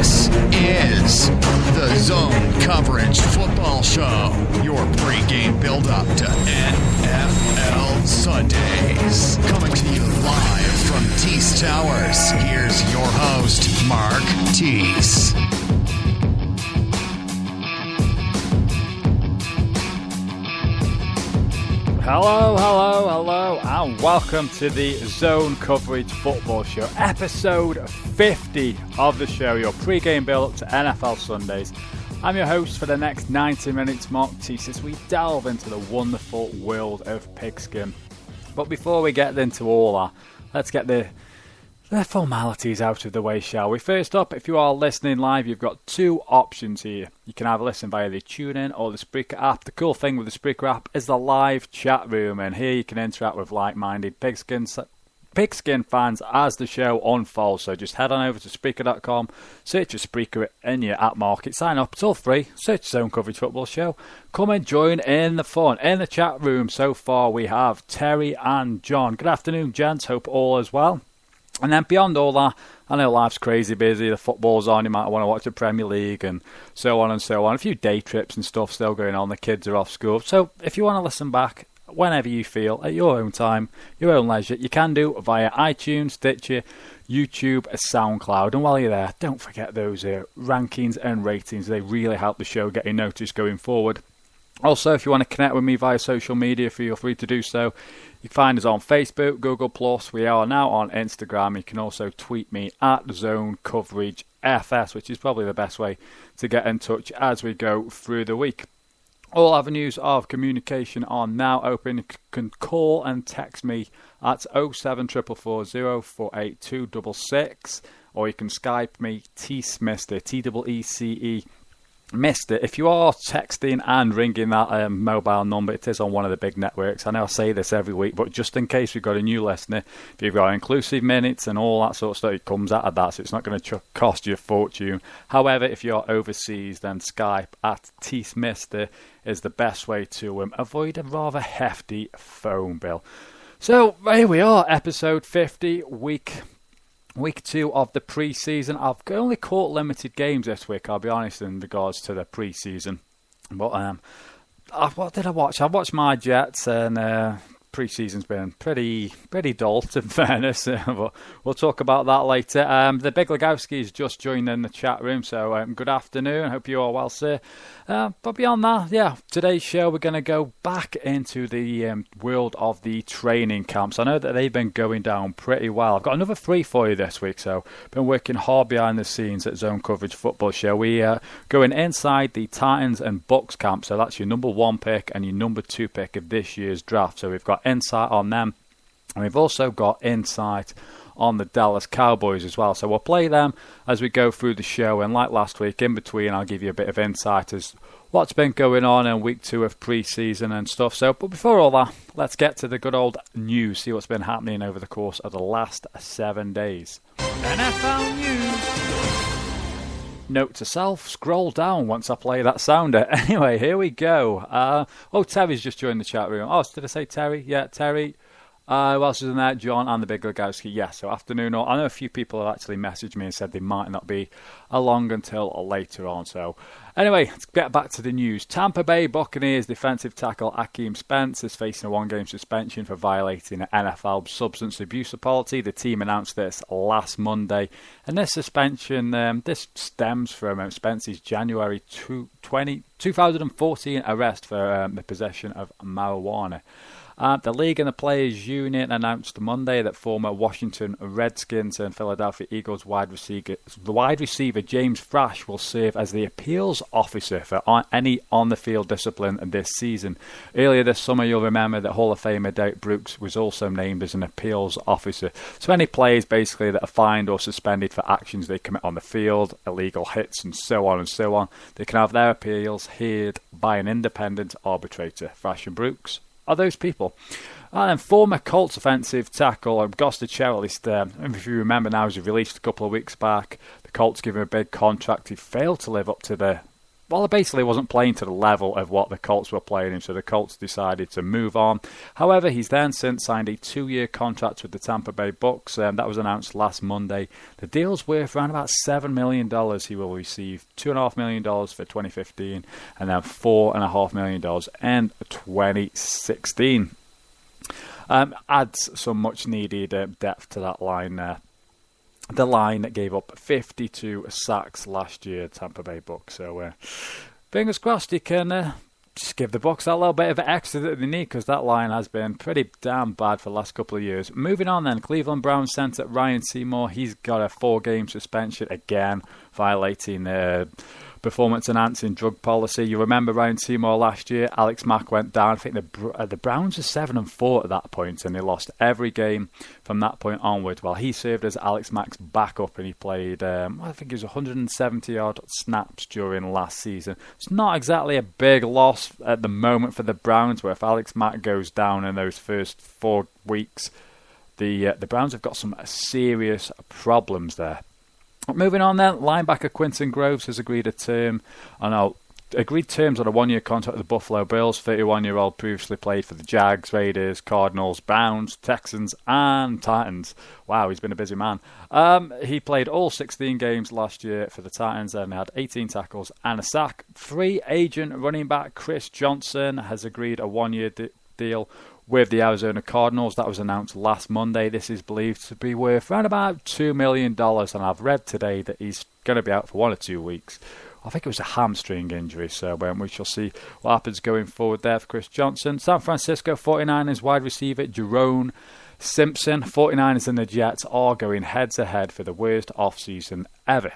This is the Zone Coverage Football Show, your pregame build-up to NFL Sundays. Coming to you live from Tease Towers, here's your host, Mark Tease. Hello, and welcome to the Zone Coverage Football Show, episode 50 of the show, your pre-game build-up to NFL Sundays. I'm your host for the next 90 minutes, Mark Teese, as we delve into the wonderful world of pigskin. But before we get into all that, let's get the formalities out of the way, shall we? First up, if you are listening live, you've got two options here. You can either listen via the TuneIn or the Spreaker app. The cool thing with the Spreaker app is the live chat room, and here you can interact with like-minded pigskin fans as the show unfolds. So just head on over to Spreaker.com, search your Spreaker in your app market, sign up, it's all free, search Zone Coverage Football Show. Come and join in the fun. In the chat room so far we have Terry and John. Good afternoon, gents, hope all is well. And then beyond all that, I know life's crazy busy, the football's on, you might want to watch the Premier League and so on and so on. A few day trips and stuff still going on, the kids are off school. So if you want to listen back whenever you feel, at your own time, your own leisure, you can do via iTunes, Stitcher, YouTube, SoundCloud. And while you're there, don't forget those rankings and ratings. They really help the show getting noticed going forward. Also, if you want to connect with me via social media, feel free to do so. You can find us on Facebook, Google+. We are now on Instagram. You can also tweet me at Zone Coverage FS, which is probably the best way to get in touch as we go through the week. All avenues of communication are now open. You can call and text me at 07440 48266, or you can Skype me, Teece, T-E-E-C-E. Missed it. If you are texting and ringing that mobile number, it is on one of the big networks. I know I say this every week, but just in case we've got a new listener, if you've got inclusive minutes and all that sort of stuff, it comes out of that, so it's not going to cost you a fortune. However, if you're overseas, then Skype at Teece is the best way to avoid a rather hefty phone bill. So here we are, episode 50, Week 2 of the pre-season. I've only caught limited games this week, I'll be honest, in regards to the pre-season. But what did I watch? I watched my Jets, and pre-season's been pretty dull, in fairness. But we'll talk about that later. The Big Legowski's just joined in the chat room, so good afternoon. Hope you are well, sir. But beyond that, today's show we're going to go back into the world of the training camps. I know that they've been going down pretty well. I've got another 3 for you this week, so been working hard behind the scenes at Zone Coverage Football Show. We going inside the Titans and Bucs camp, so that's your number 1 pick and your number 2 pick of this year's draft. So we've got insight on them, and we've also got insight on the Dallas Cowboys as well. So we'll play them as we go through the show, and like last week, in between I'll give you a bit of insight as what's been going on in week 2 of pre-season and stuff. So, but before all that, let's get to the good old news, see what's been happening over the course of the last 7 days. NFL news. Note to self, scroll down once I play that sounder. Anyway, here we go. Terry's just joined the chat room. Oh, did I say Terry? Yeah, Terry. Who else is in there? John and the Big Legowski. Yeah, so afternoon. I know a few people have actually messaged me and said they might not be along until later on. So anyway, let's get back to the news. Tampa Bay Buccaneers defensive tackle Akeem Spence is facing a 1-game suspension for violating an NFL substance abuse policy. The team announced this last Monday. And this suspension, this stems from Spence's January 2014 arrest for the possession of marijuana. The league and the players' union announced Monday that former Washington Redskins and Philadelphia Eagles wide receiver James Thrash will serve as the appeals officer for any on-the-field discipline this season. Earlier this summer, you'll remember that Hall of Famer Derek Brooks was also named as an appeals officer. So any players basically that are fined or suspended for actions they commit on the field, illegal hits and so on, they can have their appeals heard by an independent arbitrator. Thrash and Brooks are those people. And former Colts offensive tackle Gosder Cheryl, if you remember now, was released a couple of weeks back. The Colts gave him a big contract. He failed to live up to the well, it basically wasn't playing to the level of what the Colts were playing him, so the Colts decided to move on. However, he's then since signed a 2-year contract with the Tampa Bay Bucs. That was announced last Monday. The deal's worth around about $7 million. He will receive $2.5 million for 2015 and then $4.5 million in 2016. Adds some much-needed depth to that line there. The line that gave up 52 sacks last year, Tampa Bay Bucs. So, fingers crossed he can just give the Bucs that little bit of extra that they need, because that line has been pretty damn bad for the last couple of years. Moving on then, Cleveland Browns centre Ryan Seymour. He's got a 4-game suspension again, violating the performance-enhancing drug policy. You remember Ryan Seymour last year? Alex Mack went down. I think the Browns were 7-4 at that point, and they lost every game from that point onward. Well, he served as Alex Mack's backup, and he played, I think it was 170-odd snaps during last season. It's not exactly a big loss at the moment for the Browns, where if Alex Mack goes down in those first 4 weeks, the Browns have got some serious problems there. Moving on then, linebacker Quinton Groves has agreed terms on a 1-year contract with the Buffalo Bills. 31-year-old previously played for the Jags, Raiders, Cardinals, Browns, Texans, and Titans. Wow, he's been a busy man. He played all 16 games last year for the Titans and had 18 tackles and a sack. Free agent running back Chris Johnson has agreed a 1-year deal with the Arizona Cardinals. That was announced last Monday. This is believed to be worth around about $2 million, and I've read today that he's going to be out for 1 or 2 weeks. I think it was a hamstring injury, so we shall see what happens going forward there for Chris Johnson. San Francisco 49ers wide receiver Jerome Simpson. 49ers and the Jets are going head-to-head for the worst offseason ever.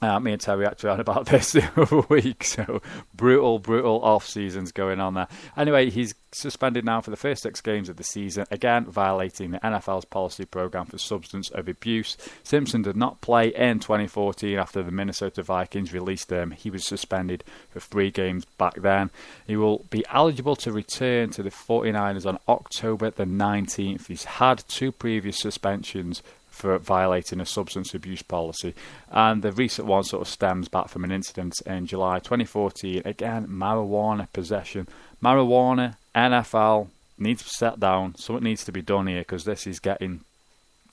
Me and Terry actually on about this the other week, so brutal off-seasons going on there. Anyway, he's suspended now for the first 6 games of the season, again violating the NFL's policy program for substance abuse. Simpson did not play in 2014 after the Minnesota Vikings released him. He was suspended for 3 games back then. He will be eligible to return to the 49ers on October the 19th. He's had 2 previous suspensions for violating a substance abuse policy, and the recent one sort of stems back from an incident in July 2014. Again, marijuana possession. Marijuana, NFL needs to set down. Something needs to be done here, because this is getting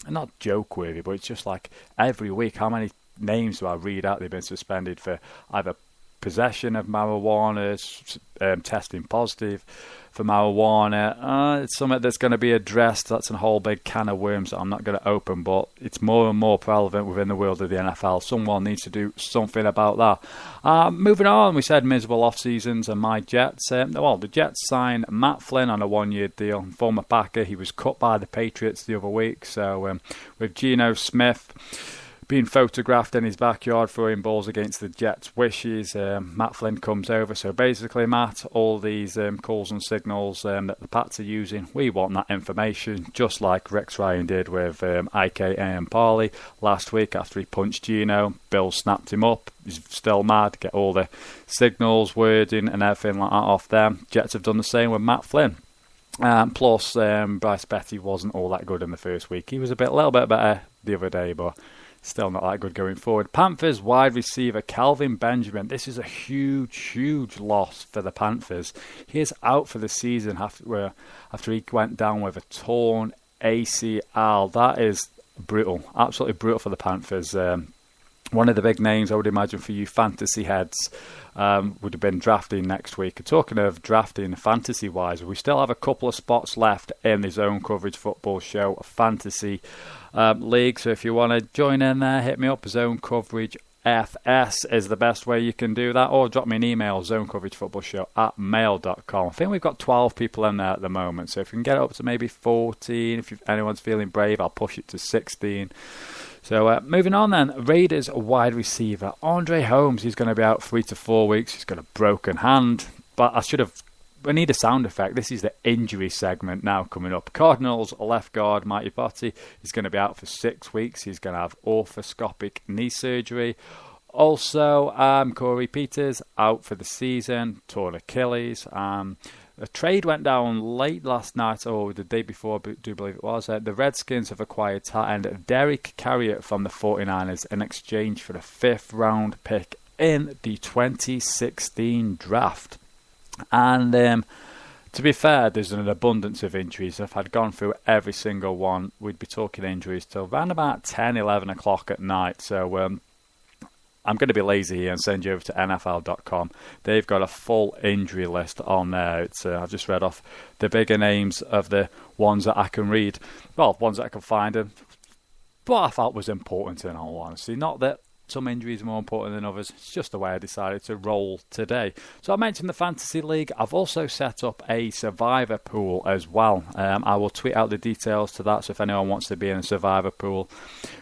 not joke worthy, but it's just like every week, how many names do I read out? They've been suspended for either possession of marijuana, testing positive for marijuana. It's something that's going to be addressed. That's a whole big can of worms that I'm not going to open, but it's more and more prevalent within the world of the NFL. Someone needs to do something about that. Moving on, we said miserable off-seasons and my Jets. The Jets signed Matt Flynn on a 1-year deal. Former Packer, he was cut by the Patriots the other week. So with Geno Smith being photographed in his backyard throwing balls against the Jets' wishes, Matt Flynn comes over. So basically, Matt, all these calls and signals that the Pats are using, we want that information, just like Rex Ryan did with Ike and Parley last week after he punched Geno. Bill snapped him up. He's still mad. Get all the signals, wording, and everything like that off them. Jets have done the same with Matt Flynn. Plus, Bryce Petty wasn't all that good in the first week. He was a little bit better the other day, but still not that good going forward. Panthers wide receiver Calvin Benjamin. This is a huge loss for the Panthers. He is out for the season after he went down with a torn ACL. That is brutal. Absolutely brutal for the Panthers. One of the big names I would imagine for you fantasy heads would have been drafting next week. Talking of drafting fantasy-wise, we still have a couple of spots left in the Zone Coverage Football Show fantasy league. So if you want to join in there, hit me up. Zone Coverage FS is the best way you can do that, or drop me an email, zonecoveragefootballshow@mail.com. I think we've got 12 people in there at the moment, so if you can get it up to maybe 14, if anyone's feeling brave, I'll push it to 16. So moving on then, Raiders wide receiver Andre Holmes. He's going to be out 3 to 4 weeks. He's got a broken hand, but we need a sound effect. This is the injury segment now coming up. Cardinals left guard Mighty Potty is going to be out for 6 weeks. He's going to have orthoscopic knee surgery. Also, Corey Peters out for the season, torn Achilles. A trade went down late last night, or the day before, I do believe it was. The Redskins have acquired tight end Derek Carriott from the 49ers in exchange for a 5th round pick in the 2016 draft. And to be fair, there's an abundance of injuries. If I'd gone through every single one, we'd be talking injuries till around about 10, 11 o'clock at night. So I'm going to be lazy here and send you over to NFL.com. They've got a full injury list on there. I've just read off the bigger names of the ones that I can read. Well, ones that I can find. And what I thought was important, in all honesty. Not that some injuries are more important than others. It's just the way I decided to roll today. So I mentioned the Fantasy League. I've also set up a Survivor pool as well. I will tweet out the details to that. So if anyone wants to be in a Survivor pool,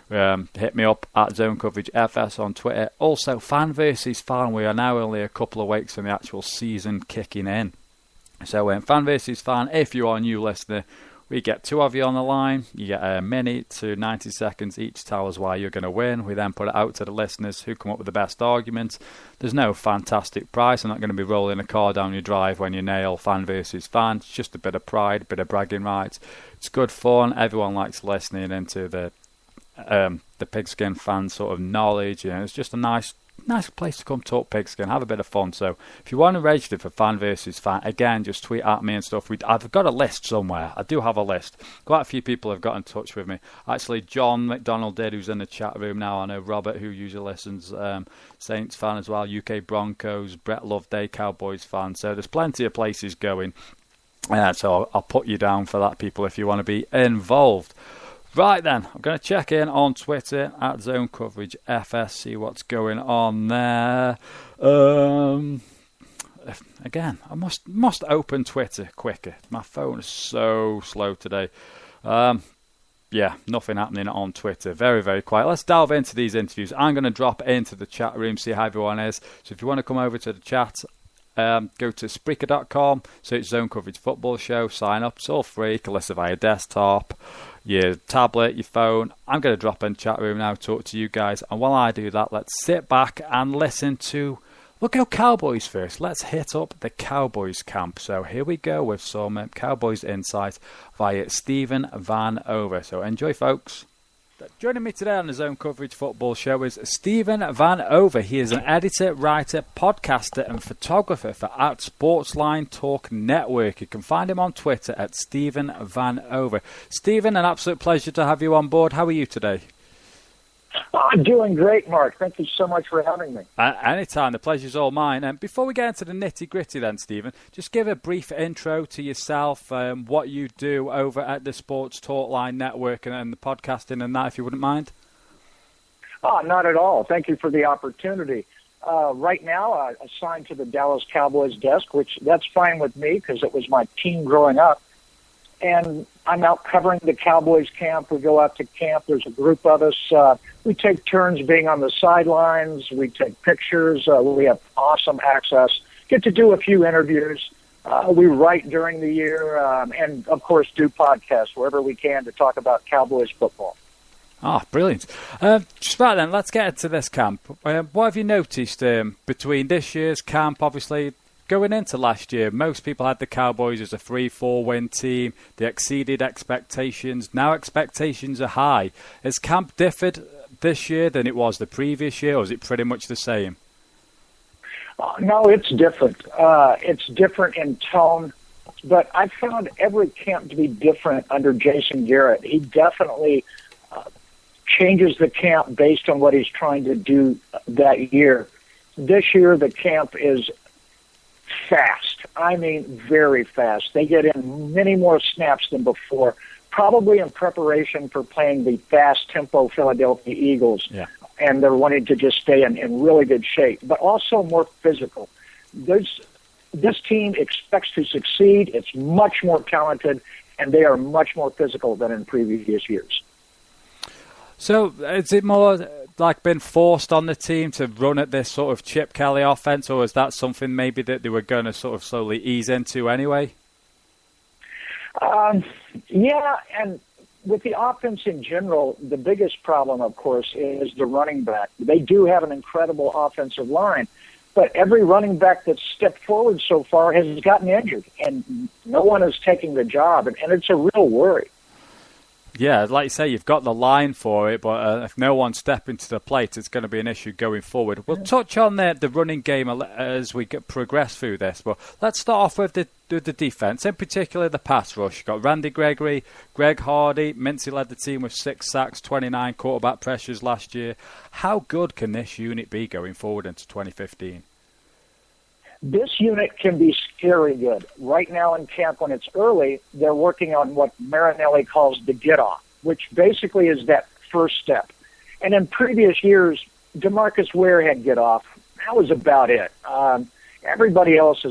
hit me up at Zone Coverage FS on Twitter. Also, Fan versus Fan. We are now only a couple of weeks from the actual season kicking in. So Fan versus Fan, if you are a new listener, we get two of you on the line. You get a minute to 90 seconds each. Tell us why you're going to win. We then put it out to the listeners who come up with the best arguments. There's no fantastic prize. I'm not going to be rolling a car down your drive when you nail Fan versus Fan. It's just a bit of pride, a bit of bragging rights. It's good fun. Everyone likes listening into the Pigskin fan sort of knowledge. It's just a nice place to come talk pigskin, have a bit of fun. So if you want to register for Fan versus Fan, again, just tweet at me and stuff. I've got a list somewhere. I do have a list. Quite a few people have got in touch with me. Actually, John McDonald did, who's in the chat room now. I know Robert, who usually listens, Saints fan as well, UK Broncos, Brett Loveday, Cowboys fan. So there's plenty of places going. So I'll put you down for that, people, if you want to be involved. Right then, I'm going to check in on Twitter at Zone Coverage FS, see what's going on there. Again, I must open Twitter quicker. My phone is so slow today. Yeah, nothing happening on Twitter. Very, very quiet. Let's delve into these interviews. I'm going to drop into the chat room, see how everyone is. So if you want to come over to the chat, go to Spreaker.com, search Zone Coverage Football Show, sign up. It's all free. You can listen via desktop, your tablet, your phone. I'm going to drop in the chat room now, talk to you guys. And while I do that, let's sit back and listen to... We'll go Cowboys first. Let's hit up the Cowboys camp. So here we go with some Cowboys insight via Stephen Van Over. So enjoy, folks. Joining me today on the Zone Coverage Football Show is Stephen Van Over. He is an editor, writer, podcaster and photographer for @Sportsline Talk Network. You can find him on Twitter at Stephen Van Over. Stephen, an absolute pleasure to have you on board. How are you today? I'm doing great, Mark. Thank you so much for having me. Anytime. The pleasure's all mine. Before we get into the nitty-gritty then, Stephen, just give a brief intro to yourself, what you do over at the Sports Talk Line Network and the podcasting and that, if you wouldn't mind. Not at all. Thank you for the opportunity. Right now, assigned to the Dallas Cowboys desk, which that's fine with me because it was my team growing up. And I'm out covering the Cowboys camp. We go out to camp. There's a group of us. We take turns being on the sidelines. We take pictures. We have awesome access. Get to do a few interviews. We write during the year and, of course, do podcasts wherever we can to talk about Cowboys football. Brilliant. Just right then, let's get into this camp. What have you noticed between this year's camp, obviously, going into last year? Most people had the Cowboys as a 3-4 win team. They exceeded expectations. Now expectations are high. Has camp differed this year than it was the previous year, or is it pretty much the same? No, it's different. It's different in tone, but I found every camp to be different under Jason Garrett. He definitely changes the camp based on what he's trying to do that year. This year, the camp is fast. I mean, very fast. They get in many more snaps than before, probably in preparation for playing the fast-tempo Philadelphia Eagles. Yeah. And they're wanting to just stay in really good shape, but also more physical. This team expects to succeed. It's much more talented, and they are much more physical than in previous years. So is it more like been forced on the team to run at this sort of Chip Kelly offense, or is that something maybe that they were going to sort of slowly ease into anyway? Yeah, and with the offense in general, the biggest problem, of course, is the running back. They do have an incredible offensive line, but every running back that's stepped forward so far has gotten injured, and no one is taking the job, and it's a real worry. Yeah, like you say, you've got the line for it, but if no one's stepping to the plate, it's going to be an issue going forward. We'll touch on the running game as we progress through this, but let's start off with the defense, in particular the pass rush. You've got Randy Gregory, Greg Hardy. Mincy led the team with 6 sacks, 29 quarterback pressures last year. How good can this unit be going forward into 2015? This unit can be scary good. Right now in camp, when it's early, they're working on what Marinelli calls the get-off, which basically is that first step. And in previous years, DeMarcus Ware had get-off. That was about it. Everybody else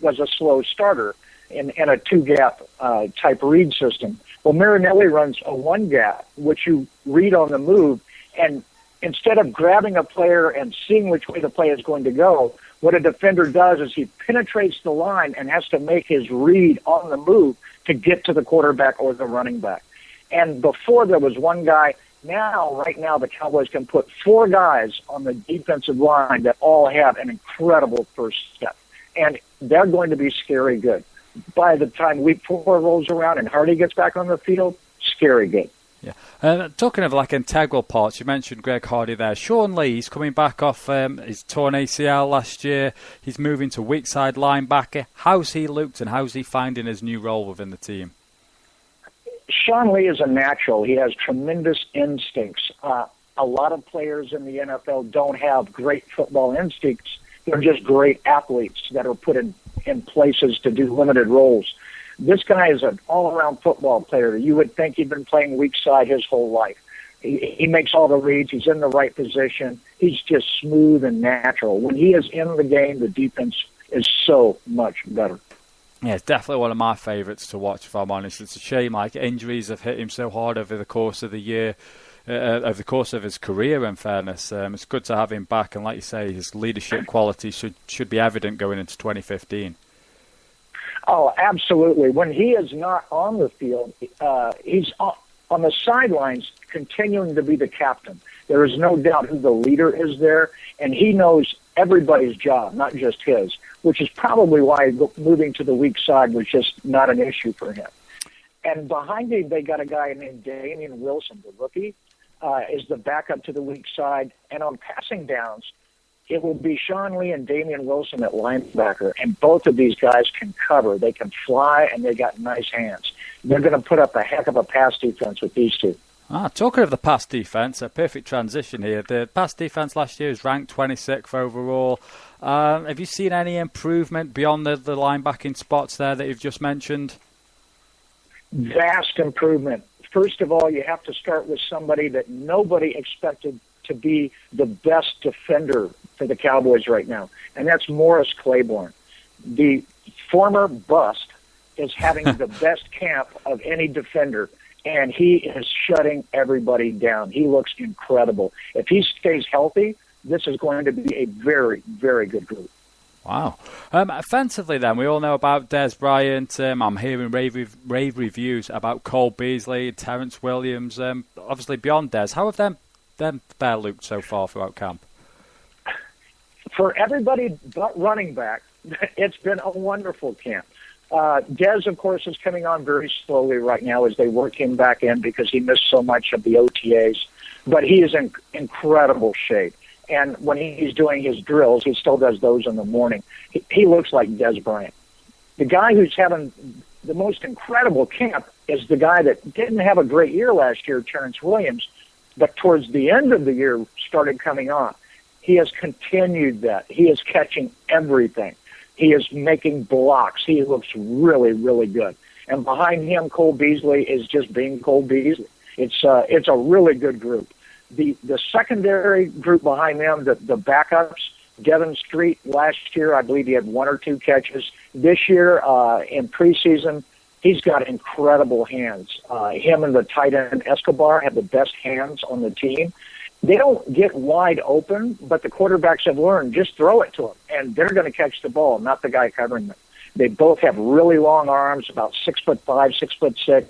was a slow starter in a two-gap type read system. Well, Marinelli runs a one-gap, which you read on the move, and instead of grabbing a player and seeing which way the play is going to go, what a defender does is he penetrates the line and has to make his read on the move to get to the quarterback or the running back. And before there was one guy. Right now, the Cowboys can put 4 guys on the defensive line that all have an incredible first step. And they're going to be scary good. By the time week 4 rolls around and Hardy gets back on the field, scary good. Yeah. Talking of like integral parts, you mentioned Greg Hardy there. Sean Lee, he's coming back off his torn ACL last year. He's moving to weak side linebacker. How's he looked and how's he finding his new role within the team? Sean Lee is a natural. He has tremendous instincts. A lot of players in the NFL don't have great football instincts. They're just great athletes that are put in places to do limited roles. This guy is an all-around football player. You would think he'd been playing weak side his whole life. He makes all the reads. He's in the right position. He's just smooth and natural. When he is in the game, the defense is so much better. Yeah, it's definitely one of my favourites to watch, if I'm honest. It's a shame, like, injuries have hit him so hard over the course of the year, over the course of his career, in fairness. It's good to have him back, and like you say, his leadership qualities should be evident going into 2015. Oh, absolutely. When he is not on the field, he's on the sidelines continuing to be the captain. There is no doubt who the leader is there, and he knows everybody's job, not just his, which is probably why moving to the weak side was just not an issue for him. And behind him, they got a guy named Damian Wilson, the rookie, is the backup to the weak side. And on passing downs, it will be Sean Lee and Damian Wilson at linebacker, and both of these guys can cover. They can fly, and they got nice hands. They're going to put up a heck of a pass defense with these two. Talking of the pass defense, a perfect transition here. The pass defense last year is ranked 26th overall. Have you seen any improvement beyond the linebacking spots there that you've just mentioned? Vast improvement. First of all, you have to start with somebody that nobody expected to be the best defender for the Cowboys right now, and that's Morris Claiborne. The former bust is having the best camp of any defender, and he is shutting everybody down. He looks incredible. If he stays healthy, this is going to be a very, very good group. Wow. Offensively then, we all know about Des Bryant. I'm hearing rave reviews about Cole Beasley, Terrence Williams. Obviously beyond Des, how have them looked so far throughout camp? For everybody but running back, it's been a wonderful camp. Des, of course, is coming on very slowly right now as they work him back in because he missed so much of the OTAs. But he is in incredible shape. And when he's doing his drills, he still does those in the morning. He looks like Des Bryant. The guy who's having the most incredible camp is the guy that didn't have a great year last year, Terrence Williams, but towards the end of the year started coming on. He has continued that. He is catching everything. He is making blocks. He looks really, really good. And behind him, Cole Beasley is just being Cole Beasley. It's a really good group. The secondary group behind them, the backups, Devin Street last year, I believe he had 1 or 2 catches. This year, in preseason, he's got incredible hands. Him and the tight end Escobar have the best hands on the team. They don't get wide open, but the quarterbacks have learned, just throw it to them, and they're going to catch the ball, not the guy covering them. They both have really long arms, about 6'5", 6'6",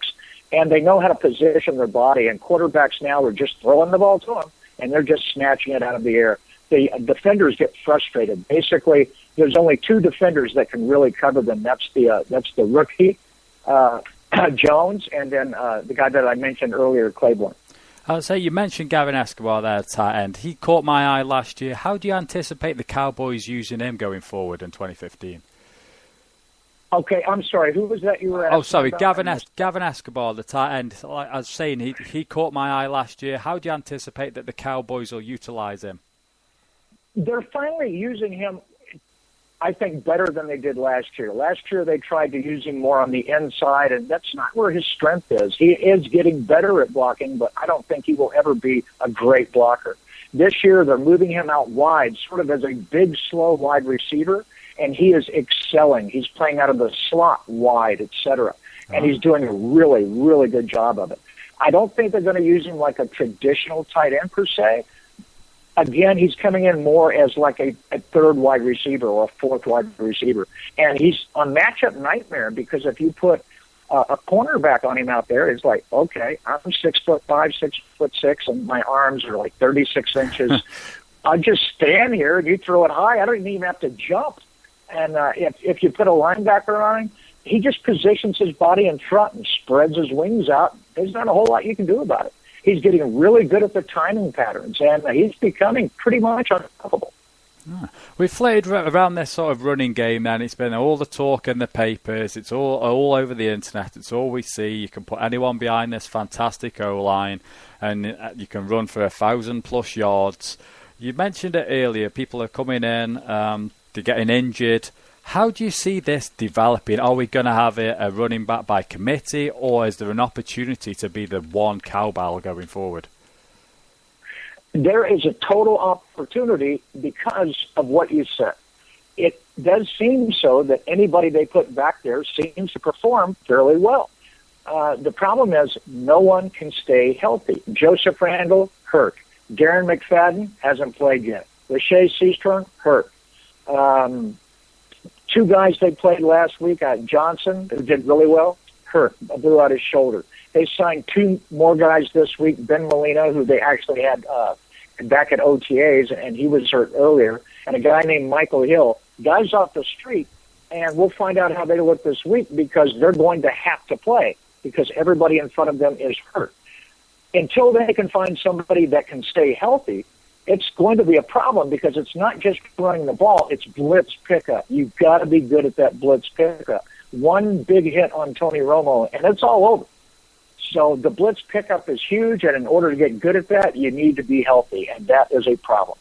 and they know how to position their body, and quarterbacks now are just throwing the ball to them, and they're just snatching it out of the air. The defenders get frustrated. Basically, there's only 2 defenders that can really cover them. That's the rookie, Jones, and then the guy that I mentioned earlier, Claiborne. I'll say you mentioned Gavin Escobar there at tight end. He caught my eye last year. How do you anticipate the Cowboys using him going forward in 2015? Okay, I'm sorry. Who was that you were asking? Oh, sorry, about? Gavin Escobar, the tight end. Like I was saying, he caught my eye last year. How do you anticipate that the Cowboys will utilize him? They're finally using him, I think, better than they did last year. Last year they tried to use him more on the inside, and that's not where his strength is. He is getting better at blocking, but I don't think he will ever be a great blocker. This year they're moving him out wide, sort of as a big, slow wide receiver, and he is excelling. He's playing out of the slot wide, etc., and he's doing a really, really good job of it. I don't think they're going to use him like a traditional tight end per se. Again, he's coming in more as like a third wide receiver or a fourth wide receiver. And he's on matchup nightmare because if you put a cornerback on him out there, it's like, okay, I'm 6'5", 6'6", and my arms are like 36 inches. I'll just stand here and you throw it high. I don't even have to jump. And if you put a linebacker on him, he just positions his body in front and spreads his wings out. There's not a whole lot you can do about it. He's getting really good at the timing patterns, and he's becoming pretty much unstoppable. We've played around this sort of running game then. It's been all the talk in the papers. It's all over the internet. It's all we see. You can put anyone behind this fantastic O-line, and you can run for 1,000+ yards. You mentioned it earlier. People are coming in. They're getting injured. How do you see this developing? Are we going to have a running back by committee, or is there an opportunity to be the one cowbell going forward? There is a total opportunity because of what you said. It does seem so that anybody they put back there seems to perform fairly well. The problem is no one can stay healthy. Joseph Randall, hurt. Darren McFadden hasn't played yet. Lachey Seastrong, hurt. Two guys they played last week, Johnson, who did really well, hurt, blew out his shoulder. They signed two more guys this week, Ben Molina, who they actually had back at OTAs, and he was hurt earlier, and a guy named Michael Hill. Guys off the street, and we'll find out how they look this week because they're going to have to play because everybody in front of them is hurt. Until they can find somebody that can stay healthy, it's going to be a problem because it's not just running the ball, it's blitz pickup. You've got to be good at that blitz pickup. One big hit on Tony Romo, and it's all over. So the blitz pickup is huge, and in order to get good at that, you need to be healthy, and that is a problem.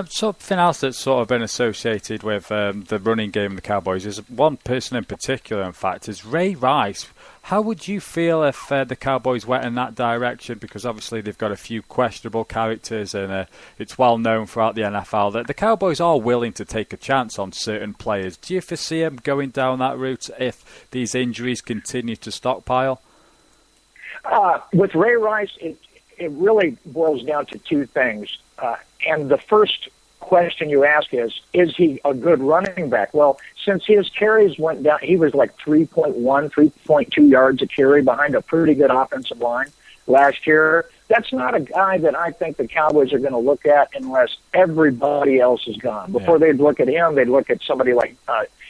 Something else that's sort of been associated with the running game of the Cowboys is one person in particular, in fact, is Ray Rice. How would you feel if the Cowboys went in that direction? Because obviously they've got a few questionable characters, and it's well known throughout the NFL that the Cowboys are willing to take a chance on certain players. Do you foresee them going down that route if these injuries continue to stockpile? With Ray Rice, it really boils down to two things. And the first question you ask is he a good running back? Well, since his carries went down, he was like 3.1, 3.2 yards a carry behind a pretty good offensive line last year. That's not a guy that I think the Cowboys are going to look at unless everybody else is gone. Before they'd look at him, they'd look at somebody like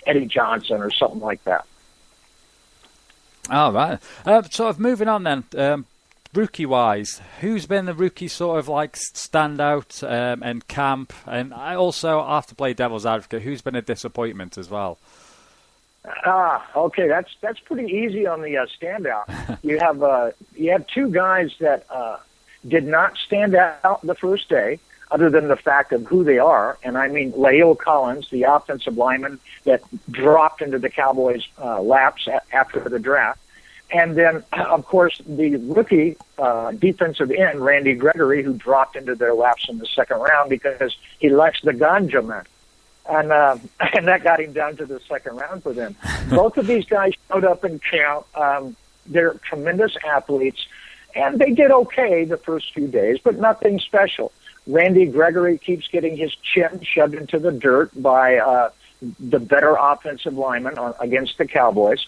Eddie Johnson or something like that. All right. Sort of moving on then. Rookie-wise, who's been the rookie sort of like standout in camp? And I also have to play devil's advocate. Who's been a disappointment as well? Okay, that's pretty easy on the standout. You have two guys that did not stand out the first day, other than the fact of who they are. And I mean Lael Collins, the offensive lineman that dropped into the Cowboys' laps after the draft. And then, of course, the rookie defensive end, Randy Gregory, who dropped into their laps in the second round because he likes the ganja man. And that got him down to the second round for them. Both of these guys showed up in camp. They're tremendous athletes, and they did okay the first few days, but nothing special. Randy Gregory keeps getting his chin shoved into the dirt by the better offensive lineman against the Cowboys.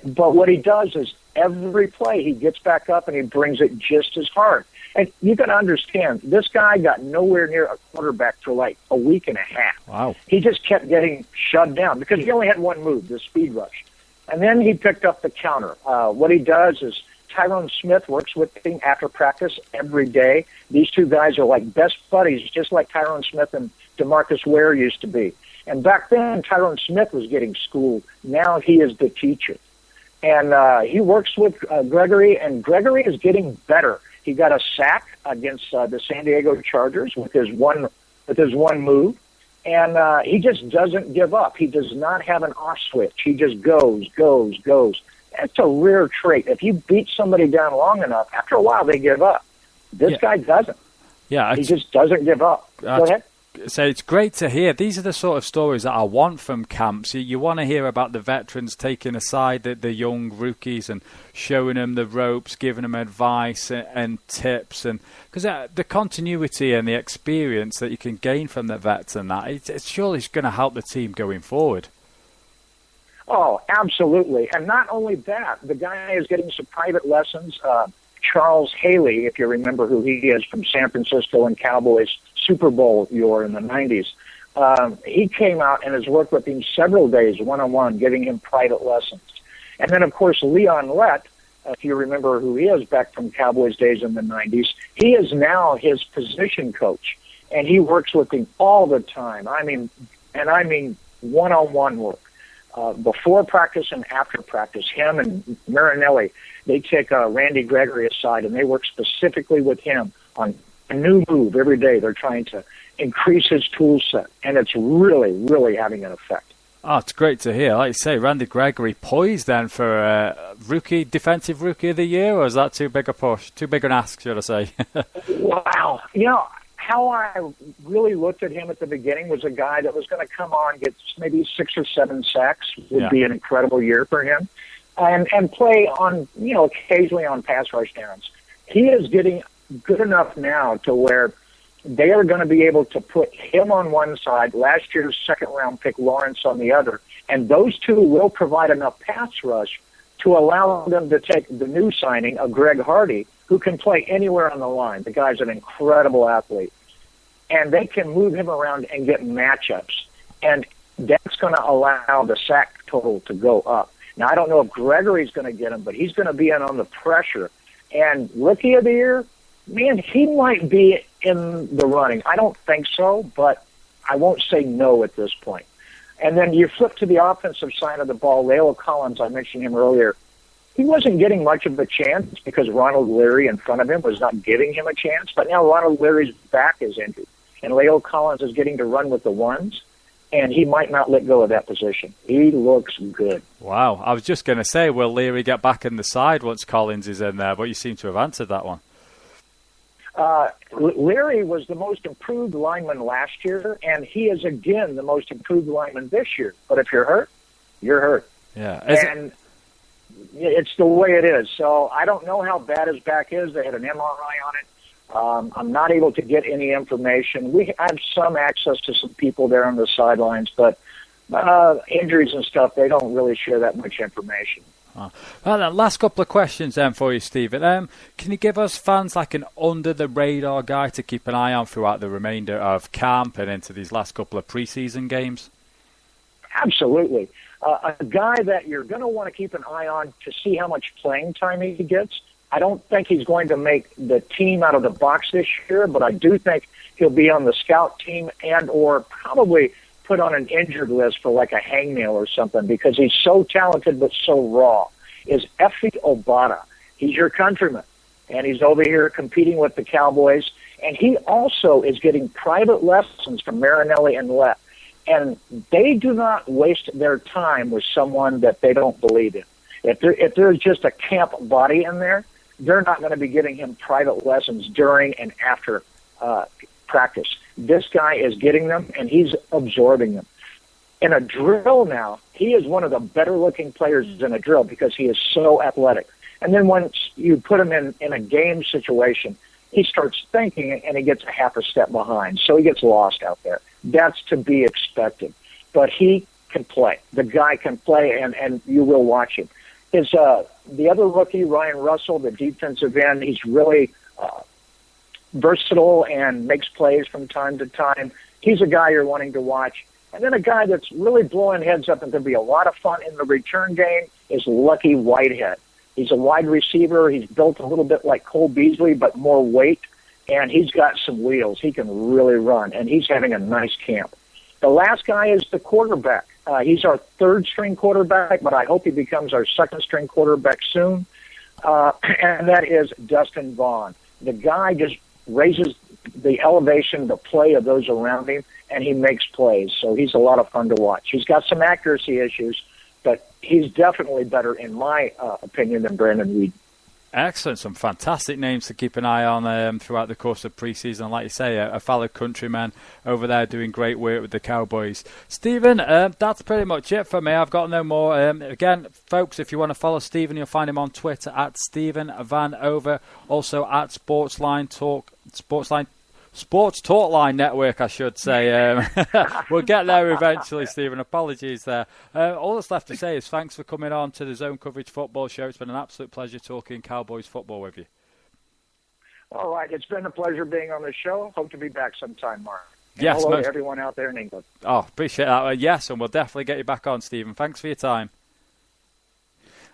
But what he does is every play he gets back up and he brings it just as hard. And you got to understand, this guy got nowhere near a quarterback for like a week and a half. Wow. He just kept getting shoved down because he only had one move, the speed rush. And then he picked up the counter. What he does is Tyrone Smith works with him after practice every day. These two guys are like best buddies, just like Tyrone Smith and DeMarcus Ware used to be. And back then, Tyrone Smith was getting schooled. Now he is the teacher. And he works with Gregory, and Gregory is getting better. He got a sack against the San Diego Chargers with his one move. And he just doesn't give up. He does not have an off switch. He just goes. That's a rare trait. If you beat somebody down long enough, after a while they give up. This guy doesn't. Yeah, he just doesn't give up. Go ahead. So it's great to hear. These are the sort of stories that I want from camps. You want to hear about the veterans taking aside the young rookies and showing them the ropes, giving them advice and tips, and because the continuity and the experience that you can gain from the vets and that it's surely going to help the team going forward. Oh, absolutely. And not only that, the guy is getting some private lessons. Charles Haley, if you remember who he is from San Francisco and Cowboys Super Bowl year in the 90s, he came out and has worked with him several days one-on-one, giving him private lessons. And then, of course, Leon Lett, if you remember who he is back from Cowboys days in the 90s, he is now his position coach, and he works with him all the time. I mean one-on-one work. Before practice and after practice, him and Marinelli, they take Randy Gregory aside and they work specifically with him on a new move every day. They're trying to increase his tool set, and it's really, really having an effect. Oh, it's great to hear. Like you say, Randy Gregory poised then for defensive rookie of the year, or is that too big a push? Too big an ask, should I say? Wow. How I really looked at him at the beginning was a guy that was going to come on, get maybe 6 or 7 sacks would be an incredible year for him, and play on, occasionally on pass rush downs. He is getting good enough now to where they are going to be able to put him on one side, last year's second-round pick Lawrence on the other, and those two will provide enough pass rush to allow them to take the new signing of Greg Hardy, who can play anywhere on the line. The guy's an incredible athlete. And they can move him around and get matchups. And that's going to allow the sack total to go up. Now, I don't know if Gregory's going to get him, but he's going to be in on the pressure. And Rookie of the Year, man, he might be in the running. I don't think so, but I won't say no at this point. And then you flip to the offensive side of the ball. La'el Collins, I mentioned him earlier. He wasn't getting much of a chance because Ronald Leary in front of him was not giving him a chance. But now Ronald Leary's back is injured, and La'el Collins is getting to run with the ones, and he might not let go of that position. He looks good. Wow. I was just going to say, will Leary get back in the side once Collins is in there? But you seem to have answered that one. Leary was the most improved lineman last year, and he is again the most improved lineman this year. But if you're hurt, you're hurt. Yeah. It's the way it is. So I don't know how bad his back is. They had an MRI on it. I'm not able to get any information. We have some access to some people there on the sidelines, but injuries and stuff, they don't really share that much information. Oh. Well, last couple of questions then for you, Stephen. Can you give us fans like an under-the-radar guy to keep an eye on throughout the remainder of camp and into these last couple of preseason games? Absolutely. A guy that you're going to want to keep an eye on to see how much playing time he gets. I don't think he's going to make the team out of the box this year, but I do think he'll be on the scout team and or probably put on an injured list for like a hangnail or something because he's so talented but so raw, is Efe Obada. He's your countryman, and he's over here competing with the Cowboys, and he also is getting private lessons from Marinelli and Lett. And they do not waste their time with someone that they don't believe in. If there's just a camp body in there, they're not going to be giving him private lessons during and after practice. This guy is getting them, and he's absorbing them. In a drill now, he is one of the better-looking players in a drill because he is so athletic. And then once you put him in a game situation, he starts thinking, and he gets a half a step behind. So he gets lost out there. That's to be expected. But he can play. The guy can play, and you will watch him. The other rookie, Ryan Russell, the defensive end, he's really versatile and makes plays from time to time. He's a guy you're wanting to watch. And then a guy that's really blowing heads up and going to be a lot of fun in the return game is Lucky Whitehead. He's a wide receiver. He's built a little bit like Cole Beasley, but more weight, and he's got some wheels. He can really run, and he's having a nice camp. The last guy is the quarterback. He's our third-string quarterback, but I hope he becomes our second-string quarterback soon, and that is Dustin Vaughn. The guy just raises the elevation, the play of those around him, and he makes plays. So he's a lot of fun to watch. He's got some accuracy issues, but he's definitely better, in my opinion, than Brandon Weed. Excellent. Some fantastic names to keep an eye on throughout the course of pre-season. Like you say, a fellow countryman over there doing great work with the Cowboys. Stephen, that's pretty much it for me. I've got no more. Again, folks, if you want to follow Stephen, you'll find him on Twitter at Stephen Van Over, also at Sports Talk Line Network, I should say. We'll get there eventually, Stephen. Apologies there. All that's left to say is thanks for coming on to the Zone Coverage Football Show. It's been an absolute pleasure talking Cowboys football with you. All right. It's been a pleasure being on the show. Hope to be back sometime, Mark. And yes, hello to everyone out there in England. Oh, appreciate that. Yes, and we'll definitely get you back on, Stephen. Thanks for your time.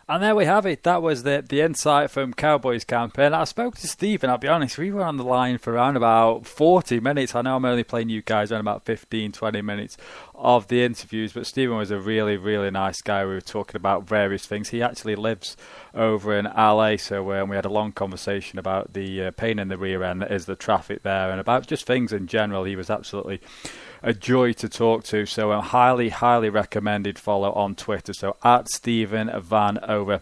And there we have it. That was the insight from Cowboys camp. And I spoke to Stephen, I'll be honest, we were on the line for around about 40 minutes. I know I'm only playing you guys around about 15, 20 minutes of the interviews, but Stephen was a really, really nice guy. We were talking about various things. He actually lives over in LA, so we had a long conversation about the pain in the rear end that is the traffic there, and about just things in general. He was absolutely a joy to talk to, so a highly recommended follow on Twitter. So at Stephen Van Over.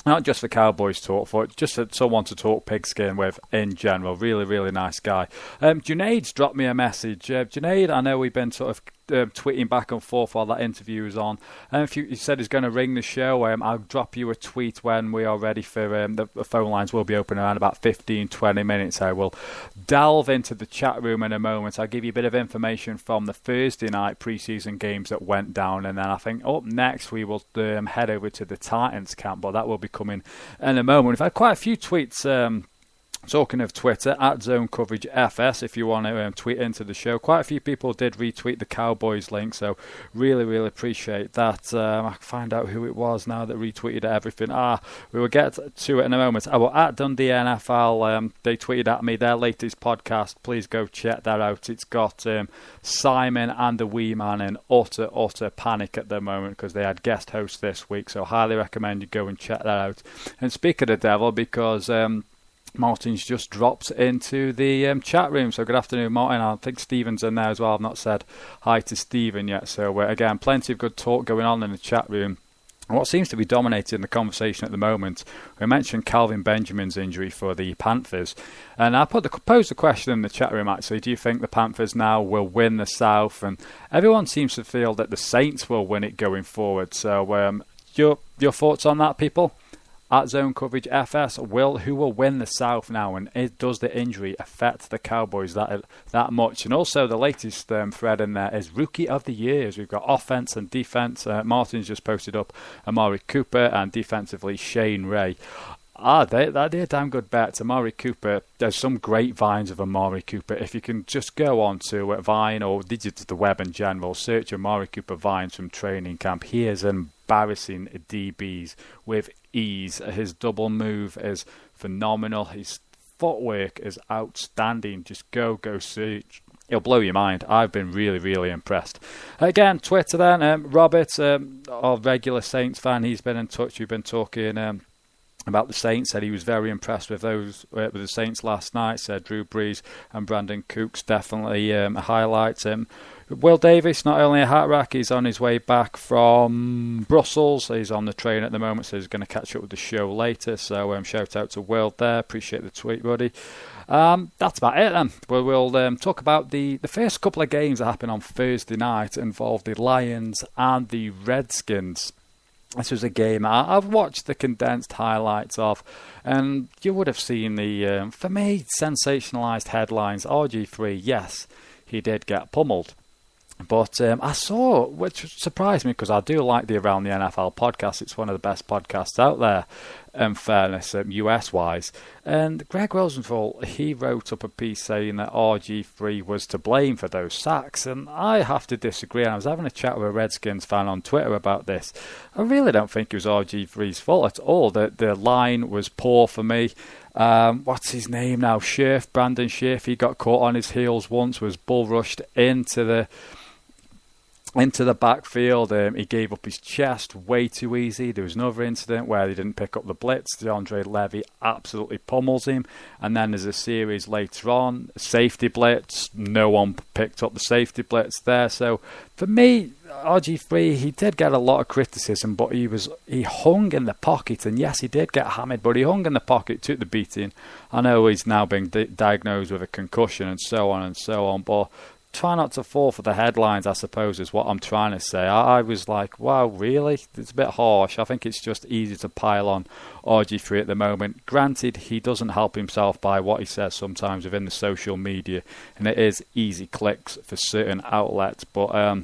Not just for Cowboys talk, but just for someone to talk pigskin with in general. Really, really nice guy. Junaid's dropped me a message. Junaid, I know we've been sort of tweeting back and forth while that interview was on. And he said he's going to ring the show. I'll drop you a tweet when we are ready for the phone lines will be open around about 15, 20 minutes. I will delve into the chat room in a moment. I'll give you a bit of information from the Thursday night preseason games that went down. And then I think up next we will head over to the Titans camp, but that will be coming in a moment. We've had quite a few tweets. Talking of Twitter, at Zone Coverage FS, if you want to tweet into the show. Quite a few people did retweet the Cowboys link, so really, really appreciate that. I can find out who it was now that retweeted everything. We will get to it in a moment. At Dundee NFL, they tweeted at me their latest podcast. Please go check that out. It's got Simon and the Wee Man in utter panic at the moment because they had guest hosts this week, so highly recommend you go and check that out. And speak of the devil, because Martin's just dropped into the chat room. So good afternoon, Martin. I think Stephen's in there as well. I've not said hi to Stephen yet. So again, plenty of good talk going on in the chat room. And what seems to be dominating the conversation at the moment, we mentioned Calvin Benjamin's injury for the Panthers. And I posed the question in the chat room, actually, do you think the Panthers now will win the South? And everyone seems to feel that the Saints will win it going forward. So your thoughts on that, people? At Zone Coverage FS, who will win the South now, and does the injury affect the Cowboys that much? And also the latest thread in there is Rookie of the Years. We've got offense and defense. Martin's just posted up Amari Cooper, and defensively Shane Ray. They're a damn good bet. Amari Cooper, there's some great vines of Amari Cooper. If you can just go on to Vine or the web in general, search Amari Cooper vines from training camp. He is embarrassing DBs with ease. His double move is phenomenal. His footwork is outstanding. Just go search. It'll blow your mind. I've been really, really impressed. Again, Twitter then. Robert, our regular Saints fan, he's been in touch. We've been talking about the Saints. Said he was very impressed with the Saints last night. Said Drew Brees and Brandon Cooks definitely highlights him. Will Davis, not only a hat rack, he's on his way back from Brussels. He's on the train at the moment, so he's going to catch up with the show later. So shout out to Will there. Appreciate the tweet, buddy. That's about it then. We'll talk about the first couple of games that happened on Thursday night. Involved the Lions and the Redskins. This was a game I've watched the condensed highlights of, and you would have seen the, for me, sensationalised headlines. RG3, yes, he did get pummeled. But I saw, which surprised me because I do like the Around the NFL podcast. It's one of the best podcasts out there. in fairness, US-wise. And Greg Rosenthal, he wrote up a piece saying that RG3 was to blame for those sacks, and I have to disagree. And I was having a chat with a Redskins fan on Twitter about this. I really don't think it was RG3's fault at all. The line was poor for me. What's his name now? Brandon Scherf, he got caught on his heels once, was bull rushed into the backfield. He gave up his chest way too easy. There was another incident where he didn't pick up the blitz. DeAndre Levy absolutely pummels him. And then there's a series later on, safety blitz. No one picked up the safety blitz there. So for me, RG3, he did get a lot of criticism, but he hung in the pocket. And yes, he did get hammered, but he hung in the pocket, took the beating. I know he's now been diagnosed with a concussion and so on, but try not to fall for the headlines, I suppose, is what I'm trying to say. I was like, wow, really? It's a bit harsh. I think it's just easy to pile on RG3 at the moment. Granted, he doesn't help himself by what he says sometimes within the social media, and it is easy clicks for certain outlets, but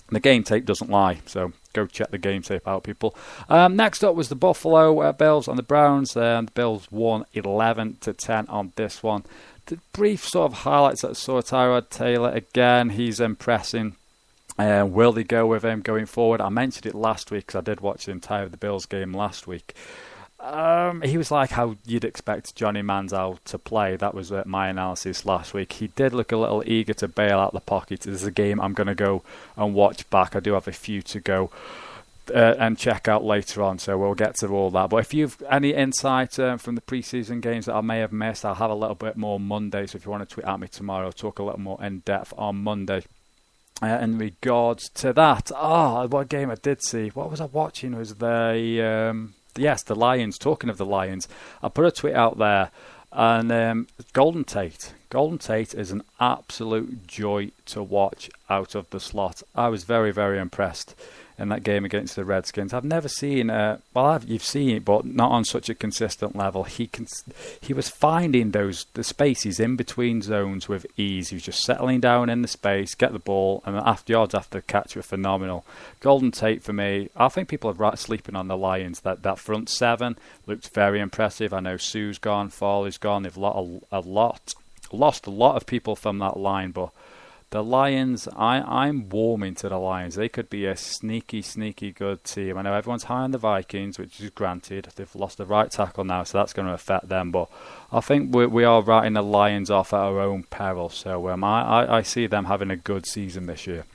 the game tape doesn't lie, so go check the game tape out, people. Next up was the Buffalo Bills and the Browns. The Bills won 11-10 on this one. The brief sort of highlights that saw Tyrod Taylor again. He's impressing. Will they go with him going forward? I mentioned it last week because I did watch the entire of the Bills game last week. He was like how you'd expect Johnny Manziel to play. That was my analysis last week. He did look a little eager to bail out the pocket. This is a game I'm going to go and watch back. I do have a few to go and check out later on, so we'll get to all that. But if you've any insight from the preseason games that I may have missed, I'll have a little bit more Monday, so if you want to tweet at me tomorrow, I'll talk a little more in depth on Monday in regards to that. What game I did see, what was I watching, was the Lions. Talking of the Lions, I put a tweet out there, and Golden Tate is an absolute joy to watch out of the slot. I was very, very impressed in that game against the Redskins. I've never seen, you've seen it, but not on such a consistent level. He was finding the spaces in between zones with ease. He was just settling down in the space, get the ball, and yards after the catch were phenomenal. Golden Tate for me, I think people are sleeping on the Lions. That front seven looked very impressive. I know Sue's gone, Farley's gone. They've lost a lot of people from that line, but the Lions, I'm warming to the Lions. They could be a sneaky, sneaky good team. I know everyone's high on the Vikings, which is granted. They've lost the right tackle now, so that's going to affect them. But I think we are writing the Lions off at our own peril. So I see them having a good season this year.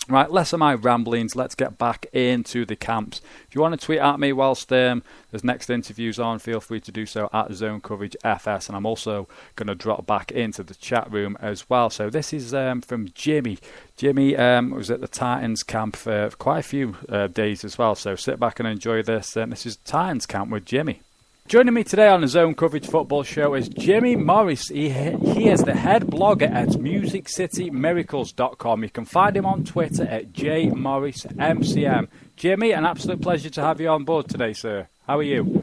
Right, less of my ramblings. Let's get back into the camps. If you want to tweet at me whilst there's next interviews on, feel free to do so at Zone Coverage FS. And I'm also going to drop back into the chat room as well. So this is from Jimmy. Jimmy was at the Titans camp for quite a few days as well. So sit back and enjoy this. This is Titans camp with Jimmy. Joining me today on the Zone Coverage Football Show is Jimmy Morris. He is the head blogger at MusicCityMiracles.com. You can find him on Twitter at JMorrisMCM. Jimmy, an absolute pleasure to have you on board today, sir. How are you?